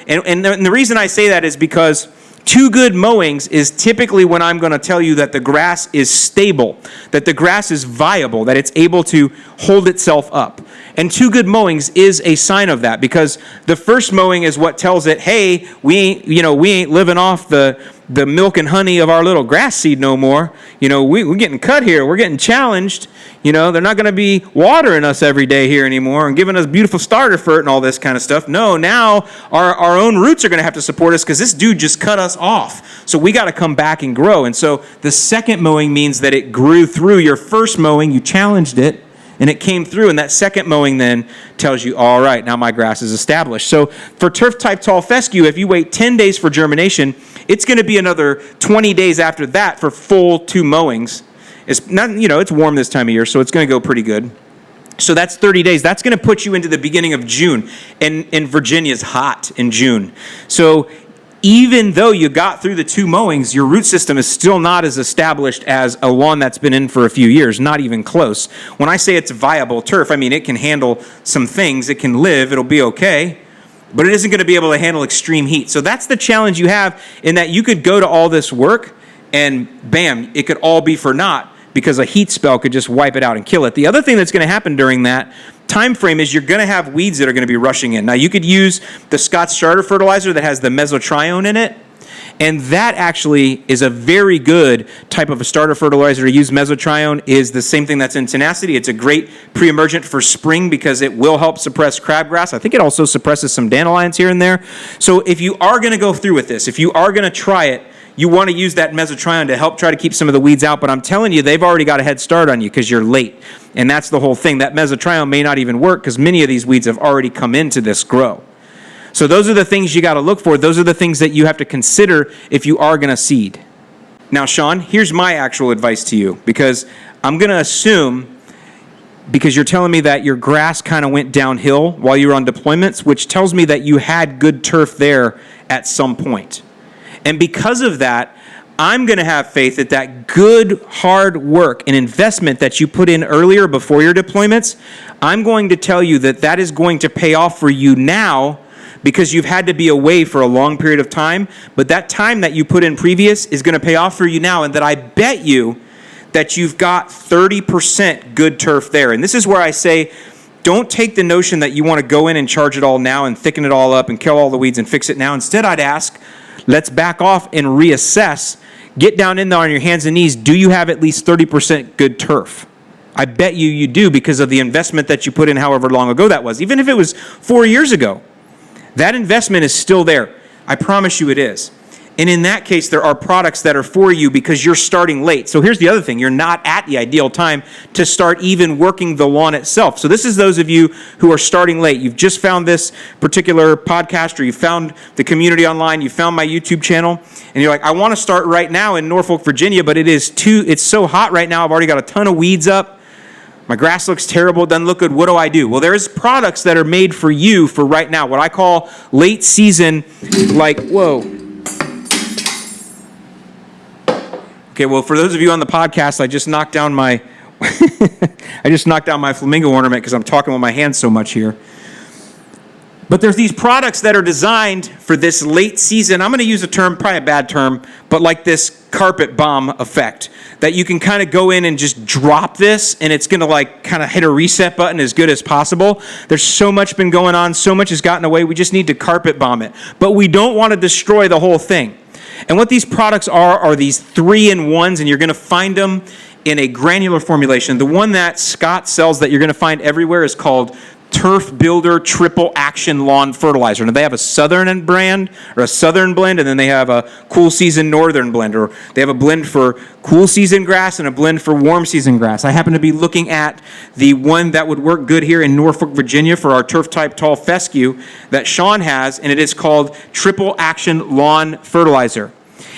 And the reason I say that is because 2 good mowings is typically when I'm going to tell you that the grass is stable, that the grass is viable, that it's able to hold itself up. And 2 good mowings is a sign of that, because the first mowing is what tells it, hey, we ain't living off the milk and honey of our little grass seed no more. We're getting cut here. We're getting challenged. They're not going to be watering us every day here anymore and giving us beautiful starter fert and all this kind of stuff. No, now our own roots are going to have to support us because this dude just cut us off. So we got to come back and grow. And so the second mowing means that it grew through your first mowing. You challenged it. And it came through, and that second mowing then tells you, all right, now my grass is established. So for turf-type tall fescue, if you wait 10 days for germination, it's going to be another 20 days after that for full 2 mowings. It's not, it's warm this time of year, so it's going to go pretty good. So that's 30 days. That's going to put you into the beginning of June. And Virginia's hot in June. So even though you got through the 2 mowings, your root system is still not as established as a lawn that's been in for a few years, not even close. When I say it's viable turf, I mean it can handle some things. It can live. It'll be okay. But it isn't going to be able to handle extreme heat. So that's the challenge you have, in that you could go to all this work and bam, it could all be for naught, because a heat spell could just wipe it out and kill it. The other thing that's going to happen during that time frame is you're going to have weeds that are going to be rushing in. Now, you could use the Scott starter fertilizer that has the mesotrione in it, and that actually is a very good type of a starter fertilizer to use. Mesotrione is the same thing that's in tenacity. It's a great pre-emergent for spring because it will help suppress crabgrass. I think it also suppresses some dandelions here and there. So if you are going to go through with this, if you are going to try it, you want to use that mesotrione to help try to keep some of the weeds out. But I'm telling you, they've already got a head start on you because you're late. And that's the whole thing. That mesotrione may not even work because many of these weeds have already come into this grow. So those are the things you got to look for. Those are the things that you have to consider if you are going to seed. Now, Sean, here's my actual advice to you, because I'm going to assume, because you're telling me that your grass kind of went downhill while you were on deployments, which tells me that you had good turf there at some point. And because of that, I'm going to have faith that that good, hard work and investment that you put in earlier before your deployments, I'm going to tell you that that is going to pay off for you now, because you've had to be away for a long period of time. But that time that you put in previous is going to pay off for you now, and that I bet you that you've got 30% good turf there. And this is where I say, don't take the notion that you want to go in and charge it all now and thicken it all up and kill all the weeds and fix it now. Instead, I'd ask, let's back off and reassess. Get down in there on your hands and knees. Do you have at least 30% good turf? I bet you do, because of the investment that you put in however long ago that was. Even if it was 4 years ago, that investment is still there. I promise you it is. And in that case, there are products that are for you because you're starting late. So here's the other thing. You're not at the ideal time to start even working the lawn itself. So this is those of you who are starting late. You've just found this particular podcast, or you found the community online, you found my YouTube channel, and you're like, I want to start right now in Norfolk, Virginia, but it's so hot right now. I've already got a ton of weeds up. My grass looks terrible. It doesn't look good. What do I do? Well, there's products that are made for you for right now. What I call late season, like, whoa. Okay, well, for those of you on the podcast, I just knocked down my flamingo ornament because I'm talking with my hands so much here. But there's these products that are designed for this late season. I'm going to use a term, probably a bad term, but like this carpet bomb effect, that you can kind of go in and just drop this, and it's going to like kind of hit a reset button as good as possible. There's so much been going on, so much has gotten away. We just need to carpet bomb it. But we don't want to destroy the whole thing. And what these products are these 3-in-1s, and you're going to find them in a granular formulation. The one that Scott sells that you're going to find everywhere is called Turf Builder Triple Action Lawn Fertilizer. Now, they have a Southern brand, or a Southern blend, and then they have a Cool Season Northern blend, or they have a blend for cool season grass and a blend for warm season grass. I happen to be looking at the one that would work good here in Norfolk, Virginia for our turf-type tall fescue that Sean has, and it is called Triple Action Lawn Fertilizer.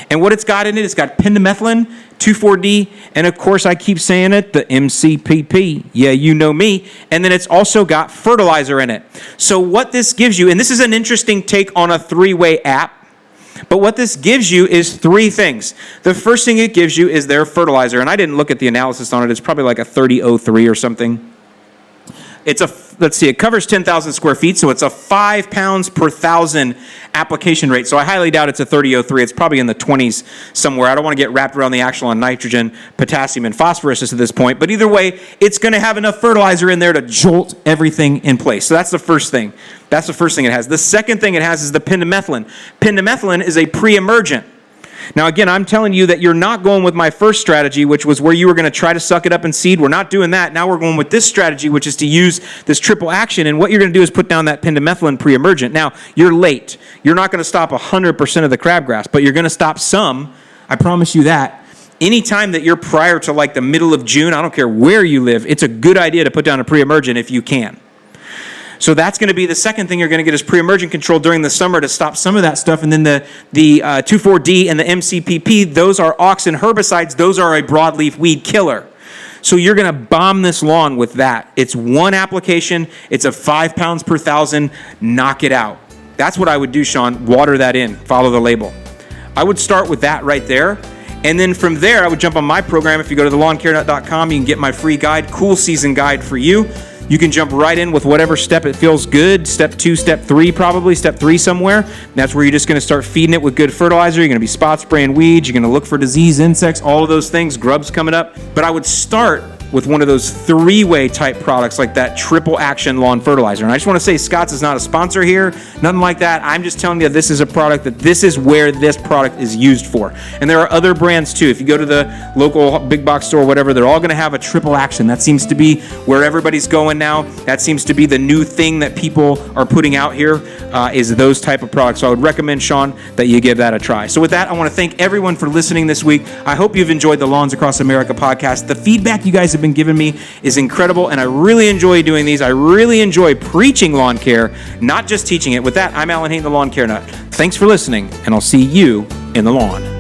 And what it's got in it, it's got pendimethalin, 2,4-D, and of course I keep saying it, the MCPP. Yeah, you know me. And then it's also got fertilizer in it. So what this gives you, and this is an interesting take on a 3-way app, but what this gives you is 3 things. The first thing it gives you is their fertilizer, and I didn't look at the analysis on it. It's probably like a 3003 or something. It covers 10,000 square feet, so it's a 5 pounds per 1,000 application rate. So I highly doubt it's a 3003. It's probably in the 20s somewhere. I don't want to get wrapped around the axle on nitrogen, potassium, and phosphorus at this point. But either way, it's going to have enough fertilizer in there to jolt everything in place. So that's the first thing. That's the first thing it has. The second thing it has is the pendimethalin. Pendimethalin is a pre-emergent. Now, again, I'm telling you that you're not going with my first strategy, which was where you were going to try to suck it up and seed. We're not doing that. Now we're going with this strategy, which is to use this triple action. And what you're going to do is put down that pendimethalin pre-emergent. Now, you're late. You're not going to stop 100% of the crabgrass, but you're going to stop some. I promise you that. anytime that you're prior to like the middle of June, I don't care where you live, it's a good idea to put down a pre-emergent if you can. So that's going to be the second thing you're going to get is pre-emergent control during the summer to stop some of that stuff. And then the 2,4-D and the MCPP, those are auxin herbicides. Those are a broadleaf weed killer. So you're going to bomb this lawn with that. It's one application. It's a 5 pounds per thousand. Knock it out. That's what I would do, Sean. Water that in. Follow the label. I would start with that right there. And then from there, I would jump on my program. If you go to thelawncarenut.com, you can get my free guide, cool season guide for you. You can jump right in with whatever step it feels good. Step 2, step 3 probably, step 3 somewhere. And that's where you're just going to start feeding it with good fertilizer. You're going to be spot spraying weeds. You're going to look for disease, insects, all of those things, grubs coming up. But I would start with one of those 3-way type products like that triple action lawn fertilizer. And I just want to say Scott's is not a sponsor here, nothing like that. I'm just telling you this is a product that this is where this product is used for. And there are other brands too. If you go to the local big box store, whatever, they're all going to have a triple action. That seems to be where everybody's going now. That seems to be the new thing that people are putting out here is those type of products. So I would recommend, Sean, that you give that a try. So with that, I want to thank everyone for listening this week. I hope you've enjoyed the Lawns Across America podcast. The feedback you guys have been giving me is incredible, and I really enjoy doing these. I really enjoy preaching lawn care, not just teaching it. With that, I'm Alan Hayne, the Lawn Care Nut. Thanks for listening, and I'll see you in the lawn.